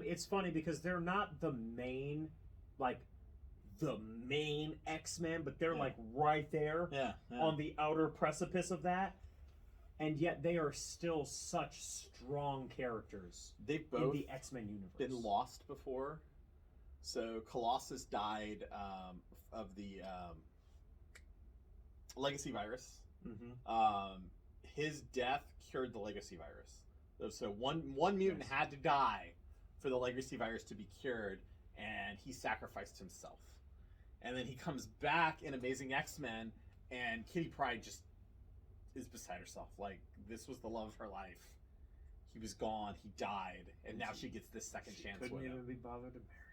it's funny because they're not the main, X-Men, but they're right there on the outer precipice of that, and yet they are still such strong characters. They've both in the X-Men universe been lost before. So Colossus died of the legacy virus. Mm-hmm. His death cured the legacy virus. So one mutant had to die for the legacy virus to be cured, and he sacrificed himself. And then he comes back in Amazing X-Men, and Kitty Pryde just is beside herself. Like, this was the love of her life. He was gone. He died, and now she gets this second chance with him. Couldn't even be bothered to marry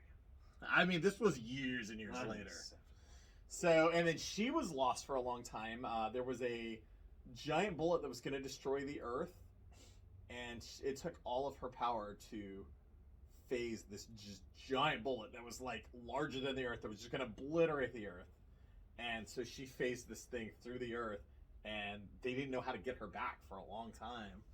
him. I mean, this was years and years later. So, and then she was lost for a long time. There was a giant bullet that was going to destroy the Earth, and it took all of her power to phase this just giant bullet that was like larger than the Earth, that was just going to obliterate the Earth. And so she phased this thing through the Earth, and they didn't know how to get her back for a long time.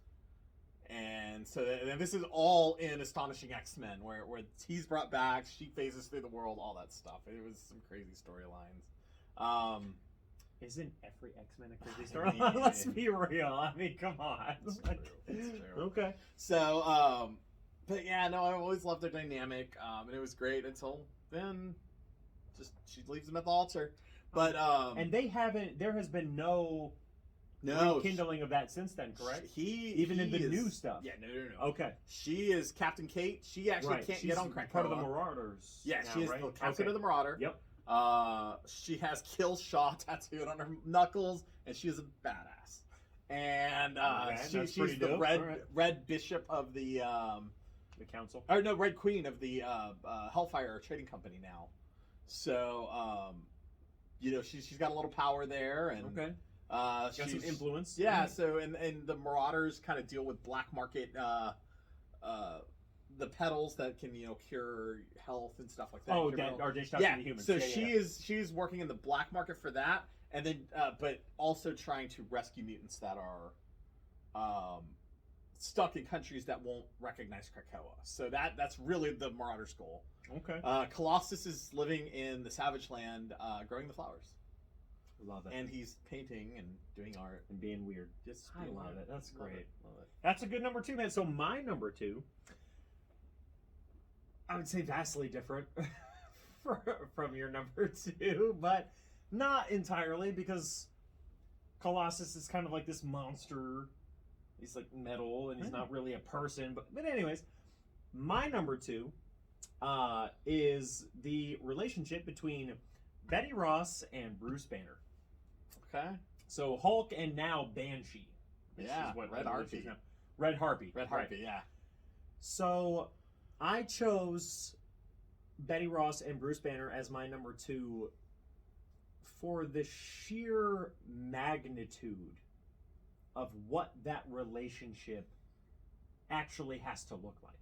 And so and this is all in Astonishing X-Men, where he's brought back, she phases through the world, all that stuff. It was some crazy storylines. Isn't every X-Men a crazy storyline? Let's be real. I mean, come on. It's true. It's true. Okay. So, but yeah, no, I always loved their dynamic, and it was great until then. Just she leaves him at the altar. But and there has been no rekindling of that since then, correct? Even in the new stuff. Yeah, no. Okay. She is Captain Kate. She actually can't get on Krakoa. Part of the Marauders. Yeah, now, she is right? the captain of the Marauder. Yep. She has Kill Shaw tattooed on her knuckles, and she is a badass. And she's the red bishop of the council. Or no, Red Queen of the Hellfire Trading Company now. So she's got a little power there, and okay. Got some influence. Yeah, so and the Marauders kind of deal with black market the petals that can cure health and stuff like that. Oh, that are dished out to the humans. So she's working in the black market for that, and then but also trying to rescue mutants that are stuck in countries that won't recognize Krakoa. So that's really the Marauders' goal. Okay. Colossus is living in the Savage Land, growing the flowers. Love it. And he's painting and doing art and being weird. I love it. That's great. Love it. That's a good number 2, man. So my number 2, I would say vastly different from your number 2, but not entirely, because Colossus is kind of like this monster. He's like metal, and he's not really a person. But anyways, my number 2 is the relationship between Betty Ross and Bruce Banner. Okay. So Hulk and now Banshee. Yeah, Red Harpy. Red Harpy. Red Harpy, yeah. So I chose Betty Ross and Bruce Banner as my number 2 for the sheer magnitude of what that relationship actually has to look like.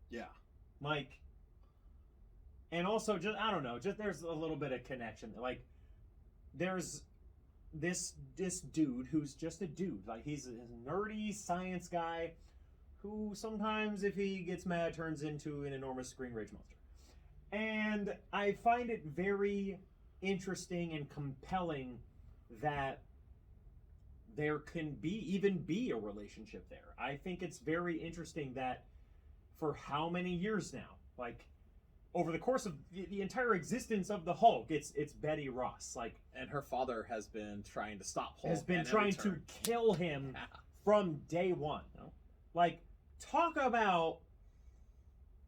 Yeah. Like, and also just, I don't know, just there's a little bit of connection. Like, there's this dude who's just a dude. Like, he's a nerdy science guy who sometimes, if he gets mad, turns into an enormous green rage monster. And I find it very interesting and compelling that there can even be a relationship there. I think it's very interesting that for how many years now, like over the course of the entire existence of the Hulk, it's Betty Ross, like, and her father has been trying to stop Hulk. Has been trying to kill him from day one. Like, talk about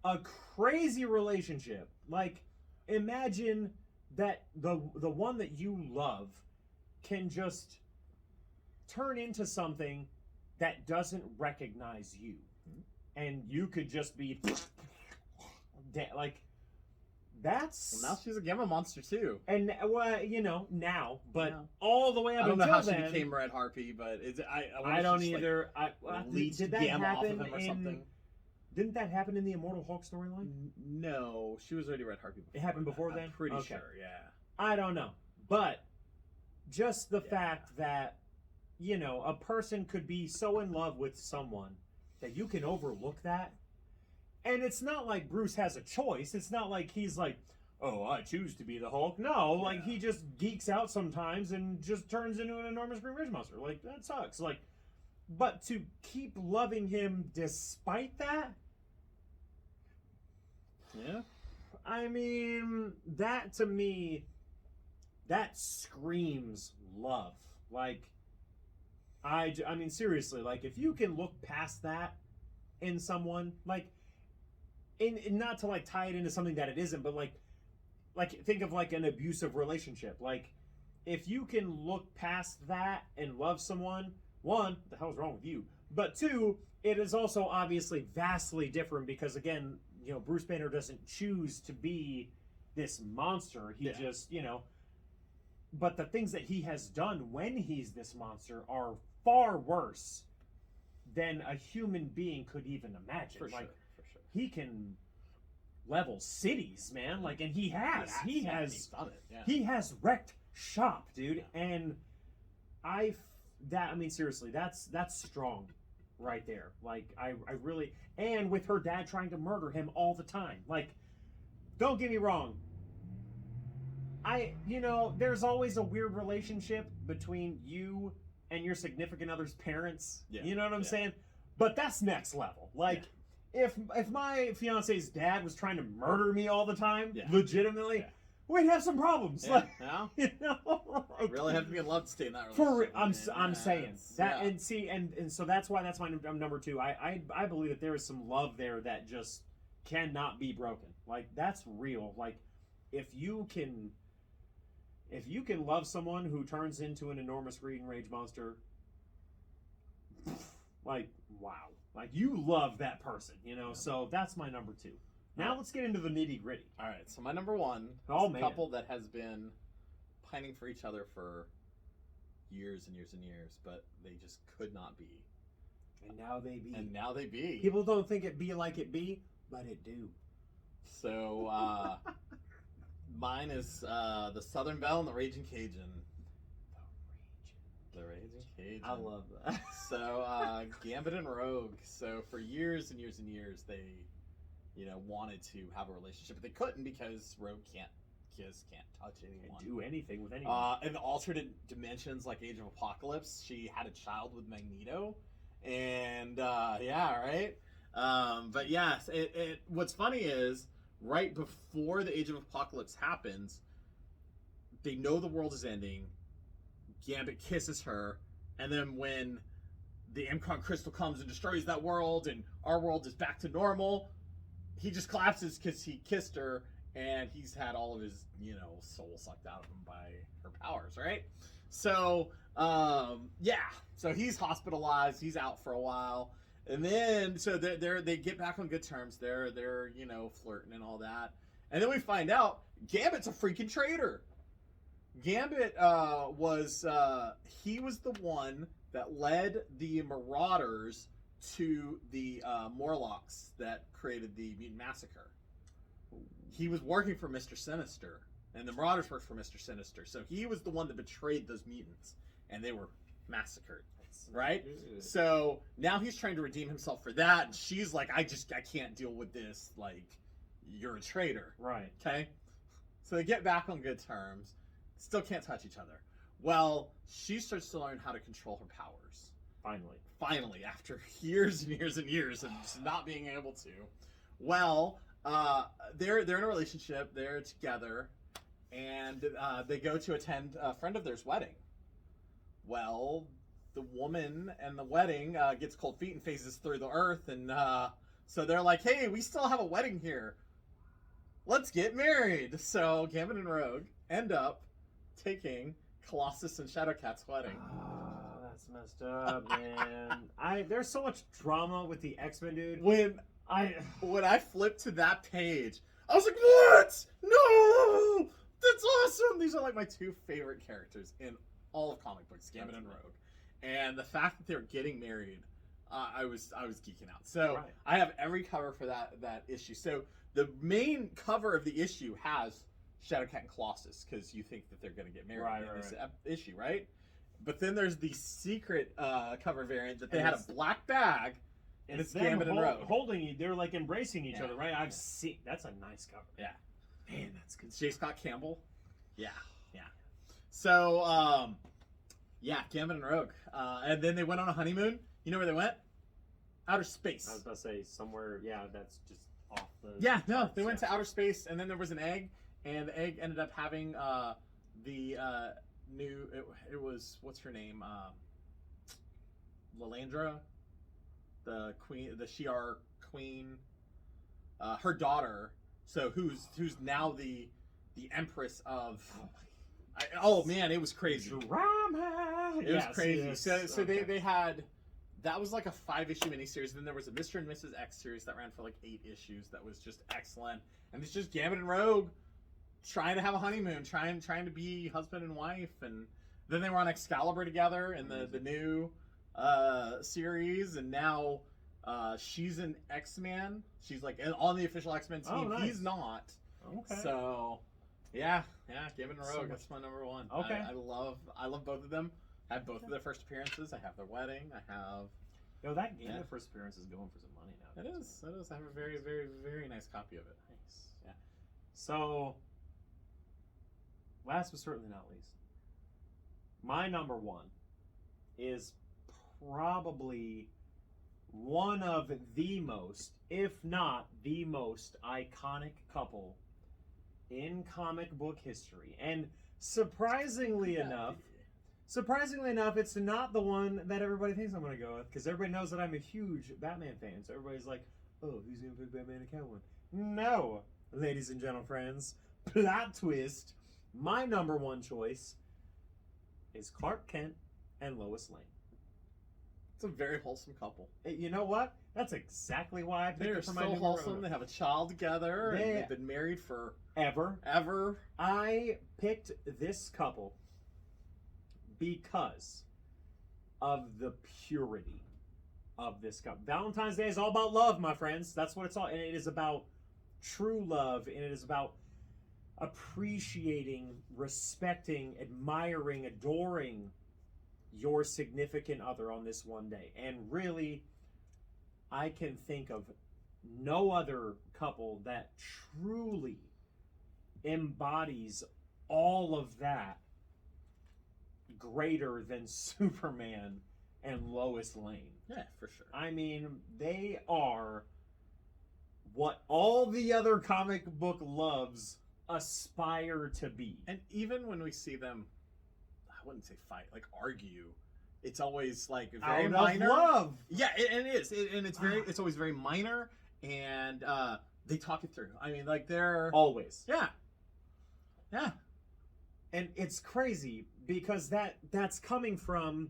a crazy relationship. Like, imagine that the one that you love can just turn into something that doesn't recognize you, and you could just be like, that's. Well, now she's a gamma monster too. And now, but all the way up I don't know until how then, she became Red Harpy, but I don't either. Did that gamma happen off of him or something? Didn't that happen in the Immortal Hulk storyline? No, she was already Red Harpy before. It happened before then? I'm pretty Okay. sure, yeah. I don't know. But just the fact that, a person could be so in love with someone that you can overlook that. And it's not like Bruce has a choice. It's not like he's like, oh, I choose to be the Hulk. No, like, he just geeks out sometimes and just turns into an enormous green rage monster. Like, that sucks. Like, but to keep loving him despite that, yeah, I mean, that to me, that screams love. Like, I mean, seriously, like, if you can look past that in someone, like, in not to, like, tie it into something that it isn't, but, like, think of, like, an abusive relationship. Like, if you can look past that and love someone, one, the hell's wrong with you? But two, it is also obviously vastly different because, again, you know, Bruce Banner doesn't choose to be this monster. He just, you know, but the things that he has done when he's this monster are far worse than a human being could even imagine. For like, sure. he can level cities, man. Like, and he has. He's done it. Yeah. He has wrecked shop, dude. Yeah. And I mean, seriously, that's strong right there. Like, I really, and with her dad trying to murder him all the time. Like, don't get me wrong. You know, there's always a weird relationship between you and your significant other's parents. Yeah. You know what I'm saying? But that's next level. Like, if my fiance's dad was trying to murder me all the time, legitimately, we'd have some problems. Yeah. Like, no? you know, like, really have to be in love to stay in that relationship. I'm saying that, and see, and so that's why that's my number two. I believe that there is some love there that just cannot be broken. Like, that's real. Like, if you can love someone who turns into an enormous greed and rage monster, like, wow. Like, you love that person, you know? Yeah. So that's my number two. Now let's get into the nitty gritty. All right, so my number one is a couple that has been pining for each other for years and years and years, but they just could not be. And now they be. People don't think it be like it be, but it do. So, mine is the Southern Belle and the Raging Cajun. The Raging Cajun. I love that. So, Gambit and Rogue. So, for years and years and years, they, you know, wanted to have a relationship, but they couldn't because Rogue can't kiss, can't touch anyone. Can't do anything with anyone. In the alternate dimensions, like Age of Apocalypse, she had a child with Magneto. And, yeah, right? But, yes, what's funny is, right before the Age of Apocalypse happens, they know the world is ending. Gambit kisses her, and then when the Mcon crystal comes and destroys that world, and our world is back to normal, he just collapses because he kissed her, and he's had all of his, you know, soul sucked out of him by her powers, right? So, yeah. So he's hospitalized. He's out for a while. And then, so they get back on good terms. They're you know, flirting and all that. And then we find out Gambit's a freaking traitor. Gambit was the one that led the Marauders to the Morlocks that created the Mutant Massacre. He was working for Mr. Sinister, and the Marauders worked for Mr. Sinister. So he was the one that betrayed those mutants, and they were massacred. Right? So now he's trying to redeem himself for that, and she's like, I can't deal with this. Like, you're a traitor. Right. Okay? So they get back on good terms. Still can't touch each other. Well, she starts to learn how to control her powers. Finally, after years and years and years of just not being able to. Well, they're in a relationship. They're together, and they go to attend a friend of theirs' wedding. Well, the woman and the wedding gets cold feet and phases through the earth, and so they're like, hey, we still have a wedding here. Let's get married. So Gambit and Rogue end up taking Colossus and Shadowcat's wedding. Oh, that's messed up, man. There's so much drama with the X-Men, dude. When I flipped to that page, I was like, what? No! That's awesome! These are like my two favorite characters in all of comic books, Gambit and Rogue. And the fact that they're getting married, I was geeking out. So right. I have every cover for that issue. So the main cover of the issue has Shadowcat and Colossus, because you think that they're going to get married in this issue, right? But then there's the secret cover variant that they had a black bag, and it's Gambit and Rogue holding. They're like embracing each other, right? I've seen. That's a nice cover. Yeah, man, that's good. J. Scott Campbell. Yeah. So, yeah, Gambit and Rogue, and then they went on a honeymoon. You know where they went? Outer space. I was about to say somewhere. Yeah, that's just off the. Yeah, no, they went to outer space, and then there was an egg. And the egg ended up having the new. It was, what's her name? Lilandra, the queen, the Shi'ar queen, her daughter. So who's now the Empress of. Oh man, it was crazy. Drama. It was crazy. Yes. So Okay. they had. That was like a 5-issue miniseries. Then there was a Mr. and Mrs. X series that ran for like 8 issues. That was just excellent. And it's just Gambit and Rogue trying to have a honeymoon, trying to be husband and wife. And then they were on Excalibur together in the new series. And now she's an X-Man. She's like on the official X-Men team. Oh, nice. He's not. Okay. So yeah, Gambit and Rogue. So That's my number one. Okay. I love both of them. I have both of their first appearances. I have their wedding. I have. Yo, that game, the first appearance is going for some money now. It is. I have a very, very, very nice copy of it. Nice. Yeah. So, last but certainly not least, my number one is probably one of the most, if not the most, iconic couple in comic book history. And surprisingly enough, it's not the one that everybody thinks I'm going to go with, because everybody knows that I'm a huge Batman fan. So everybody's like, oh, who's going to pick Batman and Catwoman? No, ladies and gentlemen friends, plot twist. My number one choice is Clark Kent and Lois Lane. It's a very wholesome couple. You know what? That's exactly why I picked They're it for my so number wholesome. one. They have a child together. And they've been married for Ever. I picked this couple because of the purity of this couple. Valentine's Day is all about love, my friends. That's what it's all. And it is about true love. And it is about appreciating, respecting, admiring, adoring your significant other on this one day. And really, I can think of no other couple that truly embodies all of that greater than Superman and Lois Lane. Yeah, for sure. I mean, they are what all the other comic book loves aspire to be. And even when we see them, I wouldn't say fight, like argue, it's always like very Out minor. of love. Yeah, and it is, and it's very, it's always very minor, and they talk it through. I mean, like they're Always. yeah. And it's crazy because that's coming from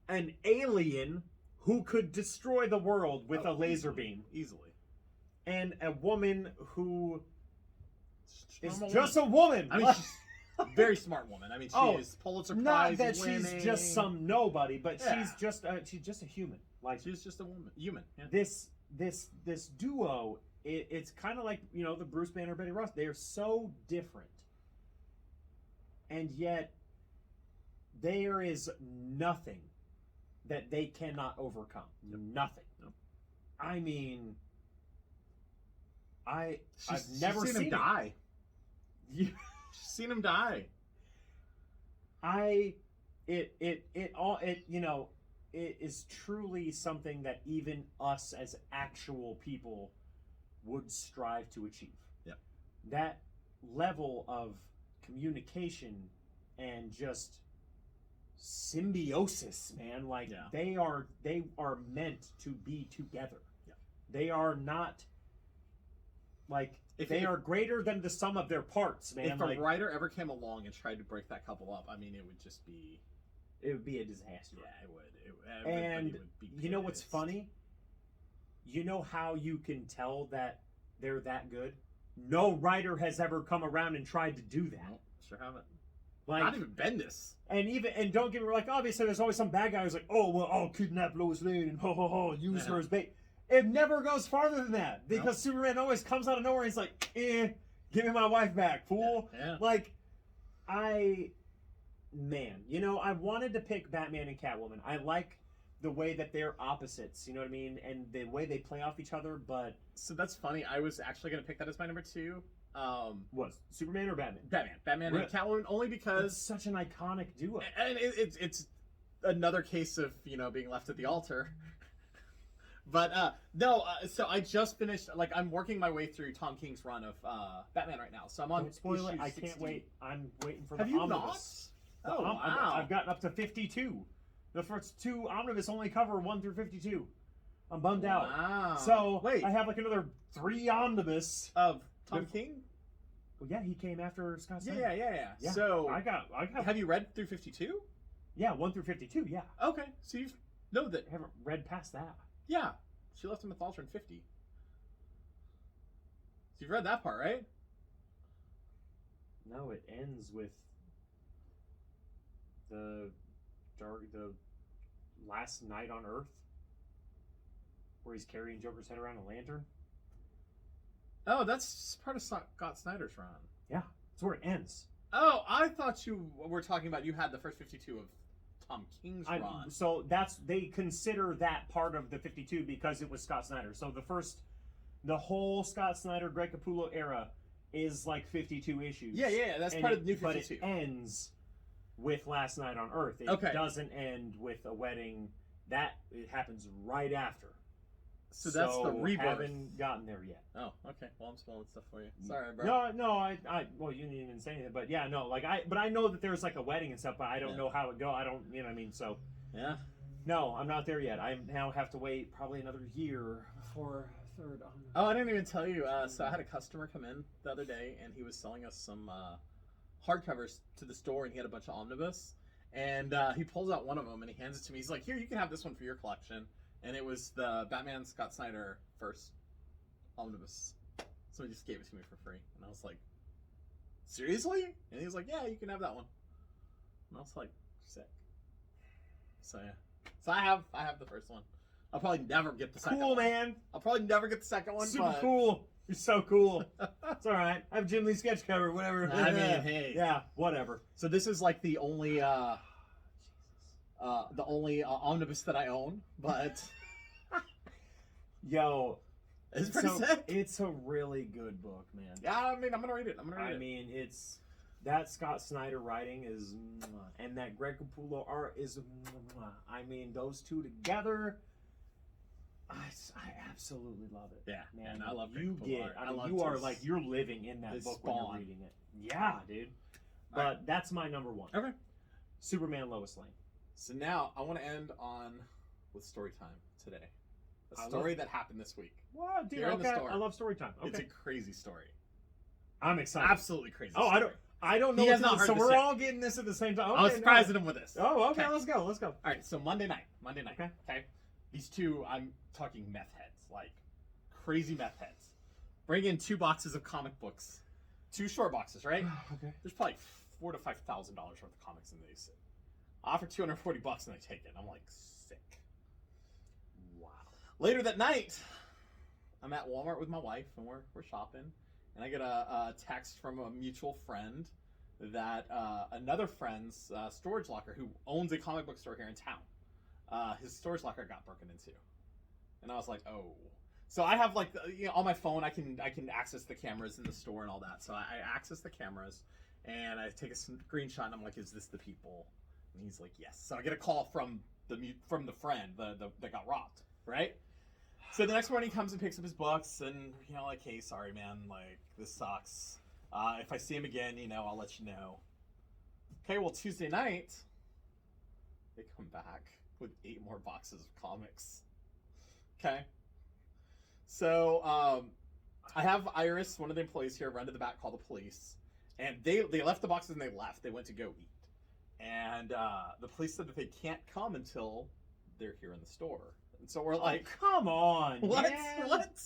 an alien who could destroy the world with a laser beam. Easily. And a woman who is Normal just woman. a woman. I mean, she's a very smart woman. I mean, she is Pulitzer Not Prize that winning. she's just some nobody, but Yeah. she's just a human. Like She's just a woman, human. Yeah. this duo, it's kind of like, you know, the Bruce Banner, Betty Ross. They are so different, and yet there is nothing that they cannot overcome. Yep. Nothing. Yep. I mean, I've She's never seen seen him die. it. She's seen him die. It is truly something that even us as actual people would strive to achieve. Yep. That level of communication and just symbiosis, man. Like Yeah. they are meant to be together. Yeah. They are not like they are greater than the sum of their parts, man. If like, a writer ever came along and tried to break that couple up, I mean, it would just be. it would be a disaster. Yeah, it would. And would be you know what's pissed. funny? You know how you can tell that they're that good? No writer has ever come around and tried to do that. Nope, sure haven't. Like, Not even Bendis. and don't get me like, obviously there's always some bad guy who's like, oh well, I'll kidnap Lois Lane and use her as bait. It never goes farther than that because Nope. Superman always comes out of nowhere and he's like, give me my wife back, fool. Yeah. Like, you know, I wanted to pick Batman and Catwoman. I like the way that they're opposites, you know what I mean? And the way they play off each other, but... So that's funny. I was actually going to pick that as my number 2. Was Superman or Batman? Batman Really? and Catwoman, only It's because... such an iconic duo. And it's another case of, you know, being left at the altar. But, no, so I just finished, like, I'm working my way through Tom King's run of Batman right now. So I'm on Don't spoil it. issue I 16. can't wait. I'm waiting for Have the you omnibus. not? Oh, I've wow. gotten up to 52. The first 2 omnibus only cover 1 through 52. I'm bummed out. Wow. So wait, I have like another 3 omnibus. of Tom King? Well, yeah, he came after Scott Yeah, Snyder. yeah. Yeah, So I got. have you read through 52? Yeah, 1 through 52. Yeah, Okay, so you know that. I haven't read past that. Yeah, she left him with Ultra in 50. So you've read that part, right? No, it ends with the last night on Earth, where he's carrying Joker's head around a lantern. Oh, that's part of Scott Snyder's run. Yeah, that's where it ends. Oh, I thought you were talking about you had the first 52 of Tom King's run. So they consider that part of the 52 because it was Scott Snyder. So the whole Scott Snyder, Greg Capullo era is like 52 issues. Yeah, that's part of the new 52. But it ends with Last Night on Earth. It doesn't end with a wedding. It happens right after. So that's the rebirth. Haven't gotten there yet. Oh, okay. Well, I'm spoiling stuff for you. Sorry, bro. No. Well, you didn't even say anything, but yeah, no. But I know that there's like a wedding and stuff, but I don't know how it go. I don't, you know what I mean? So yeah. No, I'm not there yet. I now have to wait probably another year before third. Oh, I didn't even tell you. So I had a customer come in the other day, and he was selling us some hardcovers to the store, and he had a bunch of omnibus. And he pulls out one of them, and he hands it to me. He's like, "Here, you can have this one for your collection." And it was the Batman Scott Snyder first omnibus. So he just gave it to me for free. And I was like, "Seriously?" And he was like, "Yeah, you can have that one." And I was like, "Sick." So yeah. So I have the first one. I'll probably never get the second one. Cool, man. I'll probably never get the second one. Super but... cool. You're so cool. It's all right. I have Jim Lee sketch cover, whatever. I mean, hey. Yeah, whatever. So this is like the only omnibus that I own, but yo, it's pretty sick. It's a really good book, man. Yeah, I mean, I'm gonna read it. I mean, it's that Scott Snyder writing is, and that Greg Capullo art is. I mean, those two together. I absolutely love it. Yeah, man. And I love you Greg get. Capullo art. I mean, you are like you're living in that book when you're reading it. Yeah, dude. But that's my number one. Okay. Superman Lois Lane. So now I want to end with story time today. A story that happened this week. What, dude? Here in the Okay, store. I love story time. Okay. It's a crazy story. I'm excited. Absolutely crazy. Oh, story. I don't know. He has not heard so this we're yet. all getting this at the same time. Okay, I was surprising him with this. Oh, okay. Let's go. All right. So Monday night. Okay. These two, I'm talking meth heads, like crazy meth heads. Bring in 2 boxes of comic books, 2 short boxes, right? Okay. There's probably $4,000 to $5,000 worth of comics in these. I offer $240 and they take it. I'm like, sick. Wow. Later that night, I'm at Walmart with my wife and we're shopping, and I get a text from a mutual friend that another friend's storage locker, who owns a comic book store here in town, his storage locker got broken into, and I was like, oh. So I have like on my phone I can access the cameras in the store and all that. So I access the cameras and I take a screenshot and I'm like, is this the people? And he's like, yes. So I get a call from the friend that got robbed, right? So the next morning he comes and picks up his books and like, hey, sorry man, like this sucks. If I see him again, I'll let you know. Okay, well Tuesday night they come back with 8 more boxes of comics. Okay. So I have Iris, one of the employees here, run to the back, call the police, and they left the boxes and they left. They went to go eat, and the police said that they can't come until they're here in the store. And so we're like, come on, what? man. What?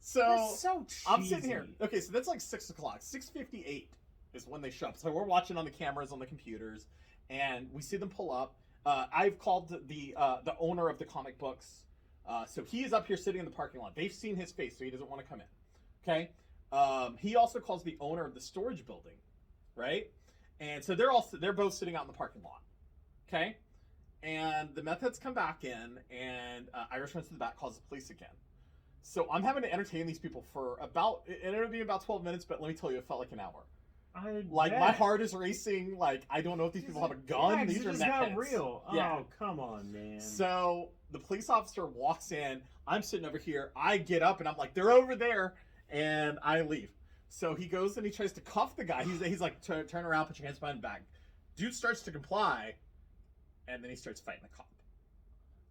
So, that's so cheesy. I'm sitting here. Okay, so that's like 6 o'clock. 6:58 is when they show up. So we're watching on the cameras on the computers, and we see them pull up. I've called the owner of the comic books. So he is up here sitting in the parking lot. They've seen his face, so he doesn't want to come in. Okay. He also calls the owner of the storage building, right? And so they're both sitting out in the parking lot. Okay. And the meth heads come back in, and Iris runs to the back, calls the police again. So I'm having to entertain these people for it ended up being about 12 minutes, but let me tell you, it felt like an hour. My heart is racing. Like, I don't know if these people have a gun. These are meth heads. Real. Yeah. Oh, come on, man. So the police officer walks in. I'm sitting over here. I get up and I'm like, they're over there, and I leave. So he goes and he tries to cuff the guy. He's like, turn around, put your hands behind the back. Dude starts to comply, and then he starts fighting the cop.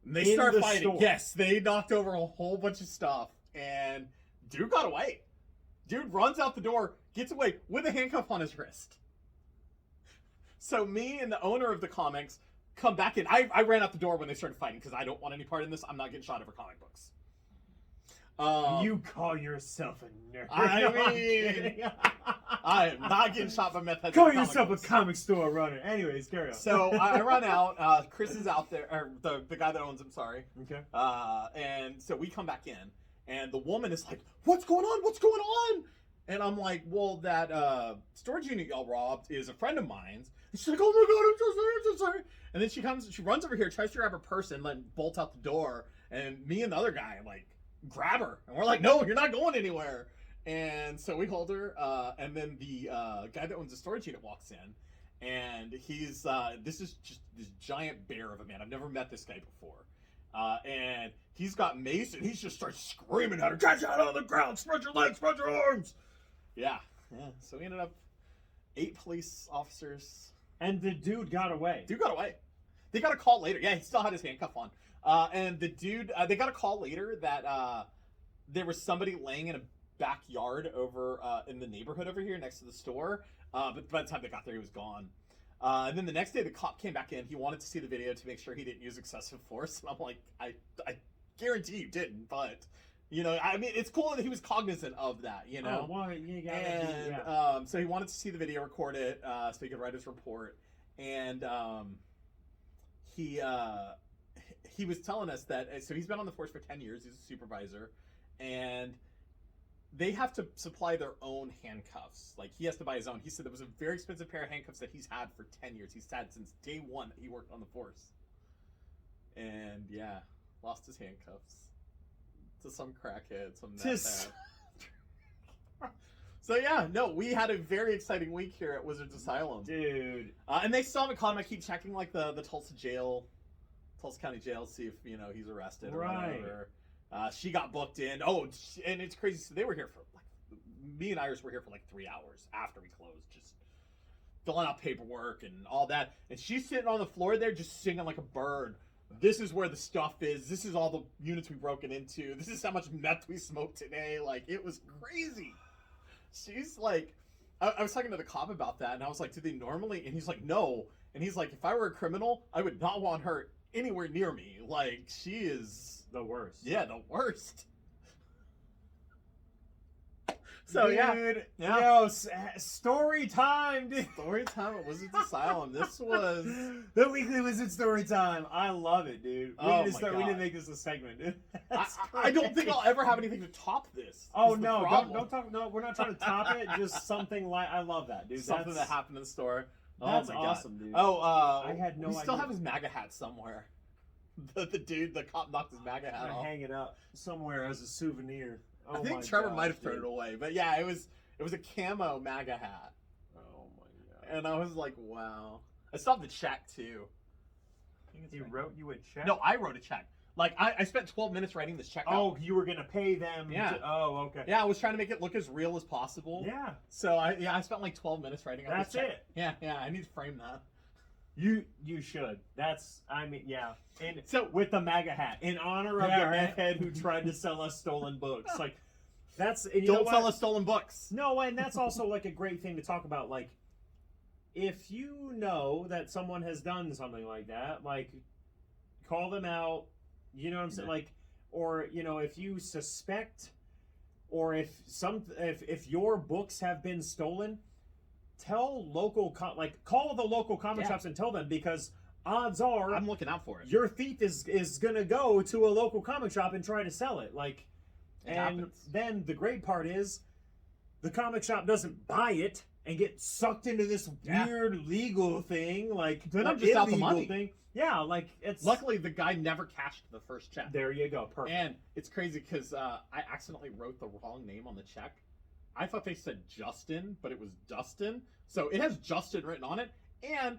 And they In start the fighting. store. Yes, they knocked over a whole bunch of stuff, and dude got away. Dude runs out the door, gets away with a handcuff on his wrist. So me and the owner of the comics come back in. I ran out the door when they started fighting because I don't want any part in this. I'm not getting shot over comic books. You call yourself a nerd? I No, I'm mean, kidding. I am not getting shot by meth heads. Call over comic yourself books. a comic store runner. Anyways, carry on. So I run out. Chris is out there, or the guy that owns him. Sorry. Okay. And so we come back in, and the woman is like, "What's going on? What's going on?" And I'm like, "Well, that storage unit y'all robbed is a friend of mine's." And she's like, "Oh my god, I'm so sorry, I'm so sorry." And then she runs over here, tries to grab her purse, and then bolts out the door. And me and the other guy like grab her, and we're like, "No, you're not going anywhere." And so we hold her, and then the guy that owns the storage unit walks in, and he's this is just this giant bear of a man. I've never met this guy before, and he's got mace, and he just starts screaming at her, "Get out on the ground! Spread your legs! Spread your arms!" Yeah. So we ended up 8 police officers. And the dude got away. Dude got away. They got a call later. Yeah, he still had his handcuff on. And the dude, they got a call later that there was somebody laying in a backyard over in the neighborhood over here next to the store. But by the time they got there, he was gone. And then the next day, the cop came back in. He wanted to see the video to make sure he didn't use excessive force. And I'm like, I guarantee you didn't, but you know, I mean, it's cool that he was cognizant of that, you know. Oh, well, you gotta And yeah. so he wanted to see the video, record it, so he could write his report. And he was telling us that, so he's been on the force for 10 years. He's a supervisor, and they have to supply their own handcuffs. Like, he has to buy his own. He said there was a very expensive pair of handcuffs that he's had for 10 years. He's had since day one that he worked on the force. And yeah, lost his handcuffs to some crackhead, some meth head. So yeah, no, we had a very exciting week here at Wizards Asylum, Dude. and they still haven't caught him. I keep checking like the Tulsa County Jail, see if he's arrested or Right. whatever. She got booked in. Oh, and it's crazy. So they were here for like, me and Iris were here for like 3 hours after we closed, just filling out paperwork and all that. And she's sitting on the floor there, just singing like a bird. This is where the stuff is. This is all the units we've broken into. This is how much meth we smoked today. Like, it was crazy. She's like, I was talking to the cop about that, and I was like, do they normally? And he's like, no. And he's like, if I were a criminal, I would not want her anywhere near me. Like, she is The worst. yeah, the worst. So yeah, Yo, story time, dude. story time at Wizards Asylum. This was The weekly Wizard story time. I love it, dude. Oh We my need to God. make this a segment, dude. I don't think I'll ever have anything to top this. Oh is the no! problem. Don't talk. No, we're not trying to top it. Just something like I love that, dude. Something that happened in the store. That's oh my awesome, God. dude. Oh, I had no we still idea. have his MAGA hat somewhere. The cop knocked his MAGA hat I'm gonna off. hang it up somewhere as a souvenir. Oh I think my Trevor gosh, might have thrown dude. it away, but yeah, it was a camo MAGA hat, Oh my god! and I was like, wow. I still have the check too. I think it's He right. wrote you a check. No, I wrote a check. Like I spent 12 minutes writing this check. Oh, out. you were gonna pay them. Yeah. Oh, okay. Yeah, I was trying to make it look as real as possible. Yeah. So I spent like 12 minutes writing out That's this check. it. Yeah, I need to frame that. You should. That's yeah. And So with the MAGA hat in honor of Yeah, the right. meth head who tried to sell us stolen books. Like that's and you know don't what? sell us stolen books. No, and that's also like a great thing to talk about. Like, if you know that someone has done something like that, like, call them out. You know what I'm saying? Like, or you know, if you suspect, or if your books have been stolen, tell local call the local comic Yeah. shops and tell them, because odds are I'm looking out for it. your thief is gonna go to a local comic shop and try to sell it. Like. It And happens. then the great part is the comic shop doesn't buy it and get sucked into this Yeah. weird legal thing, like Then I'm or just out the illegal money. thing. Yeah, like it's Luckily, the guy never cashed the first check. there you go, perfect. And it's crazy because I accidentally wrote the wrong name on the check. I thought they said Justin, but it was Dustin. So it has Justin written on it. And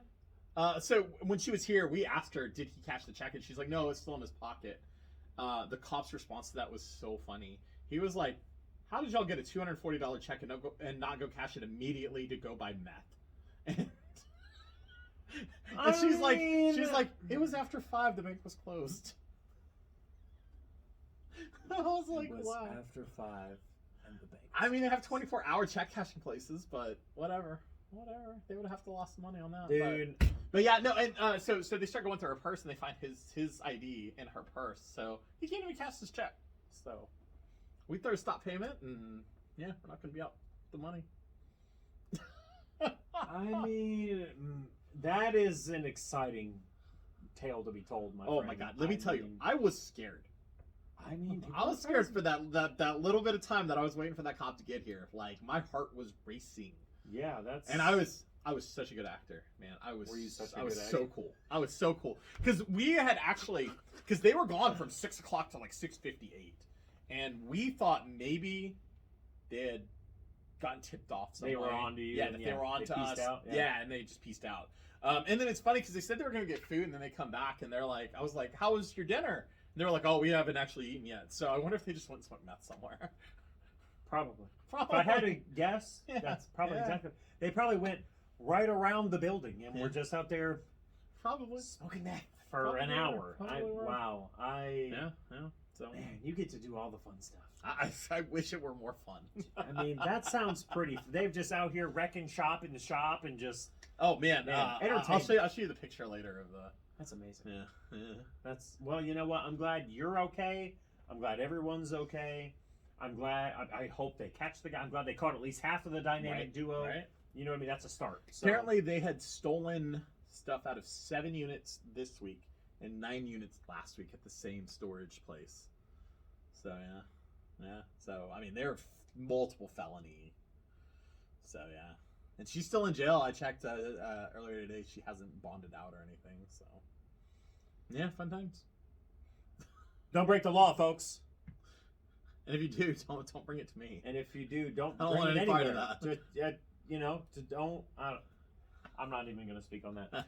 so when she was here, we asked her, did he cash the check? And she's like, no, it's still in his pocket. The cop's response to that was so funny. He was like, how did y'all get a $240 check and not go cash it immediately to go buy meth? And she's mean- like, it was after 5. The bank was closed. I was like, It was wow. after 5, and the bank. I mean, they have 24-hour check cashing places, but whatever. They would have to lost some money on that. Dude. But yeah, no, and so they start going through her purse, and they find his ID in her purse, so he can't even cash his check. So we throw a stop payment, and yeah, we're not going to be out the money. I mean, that is an exciting tale to be told, my Oh friend. my God! Let me tell you, I was scared. I mean, I was scared for that little bit of time that I was waiting for that cop to get here. Like, my heart was racing. Yeah, that's. And I was such a good actor, man. Were you such a I was good so actor? cool. I was so cool because we had actually they were gone from 6 o'clock to like 6:58, and we thought maybe they had gotten tipped off. They were way. on to you. Yeah, and that they were on they to pieced us. out, Yeah, and they just pieced out. And then it's funny because they said they were going to get food, and then they come back and they're like, I was like, "How was your dinner?" And they were like, "Oh, we haven't actually eaten yet." So I wonder if they just went and smoked meth somewhere. Probably. Probably. If I had to guess, Yeah, that's probably yeah. exactly. They probably went right around the building, and Yeah. we're just out there Probably. smoking that for Probably an were, hour. probably were. Wow. Yeah. So Man, you get to do all the fun stuff. I wish it were more fun. I mean, that sounds pretty. They've just out here wrecking shop in the shop and just. Oh man, Man, I'll entertainment. I'll show you the picture later of the. That's amazing. Yeah. That's well. You know what? I'm glad you're okay. I'm glad everyone's okay. I'm glad. I hope they catch the guy. I'm glad they caught at least half of the dynamic Right, duo. right. You know what I mean? That's a start. So, Apparently, they had stolen stuff out of 7 units this week and 9 units last week at the same storage place. So yeah. So I mean, they're multiple felony. So yeah, and she's still in jail. I checked earlier today. She hasn't bonded out or anything. So yeah, fun times. don't break the law, folks. And if you do, don't bring it to me. And if you do, don't I don't bring want it any part anywhere. of that. Just, don't. I'm not even going to speak on that.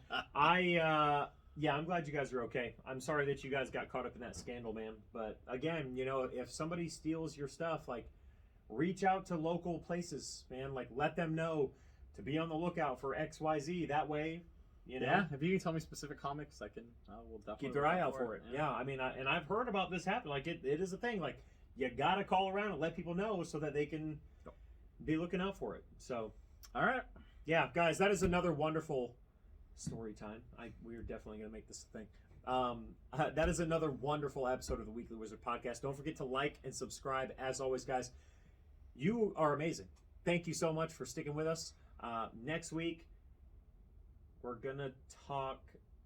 Yeah, I'm glad you guys are okay. I'm sorry that you guys got caught up in that scandal, man. But again, if somebody steals your stuff, like, reach out to local places, man. Like, let them know to be on the lookout for XYZ. That way, Yeah, if you can tell me specific comics, I will definitely keep their look eye out for it. Yeah, I mean, and I've heard about this happen. Like, it is a thing. Like, you got to call around and let people know so that they can be looking out for it. So, all right. yeah, guys, that is another wonderful story time. We're definitely going to make this a thing. That is another wonderful episode of the Weekly Wizard Podcast. Don't forget to like and subscribe. As always, guys, you are amazing. Thank you so much for sticking with us. Next week, we're going to talk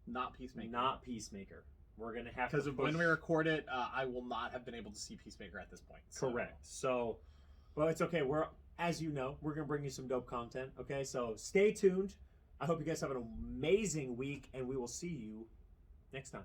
Not Peacemaker. not Peacemaker. We're going to have to Because of when push- we record it, I will not have been able to see Peacemaker at this point. So. Correct. So, well, it's okay. As you know, we're going to bring you some dope content. Okay, so stay tuned. I hope you guys have an amazing week, and we will see you next time.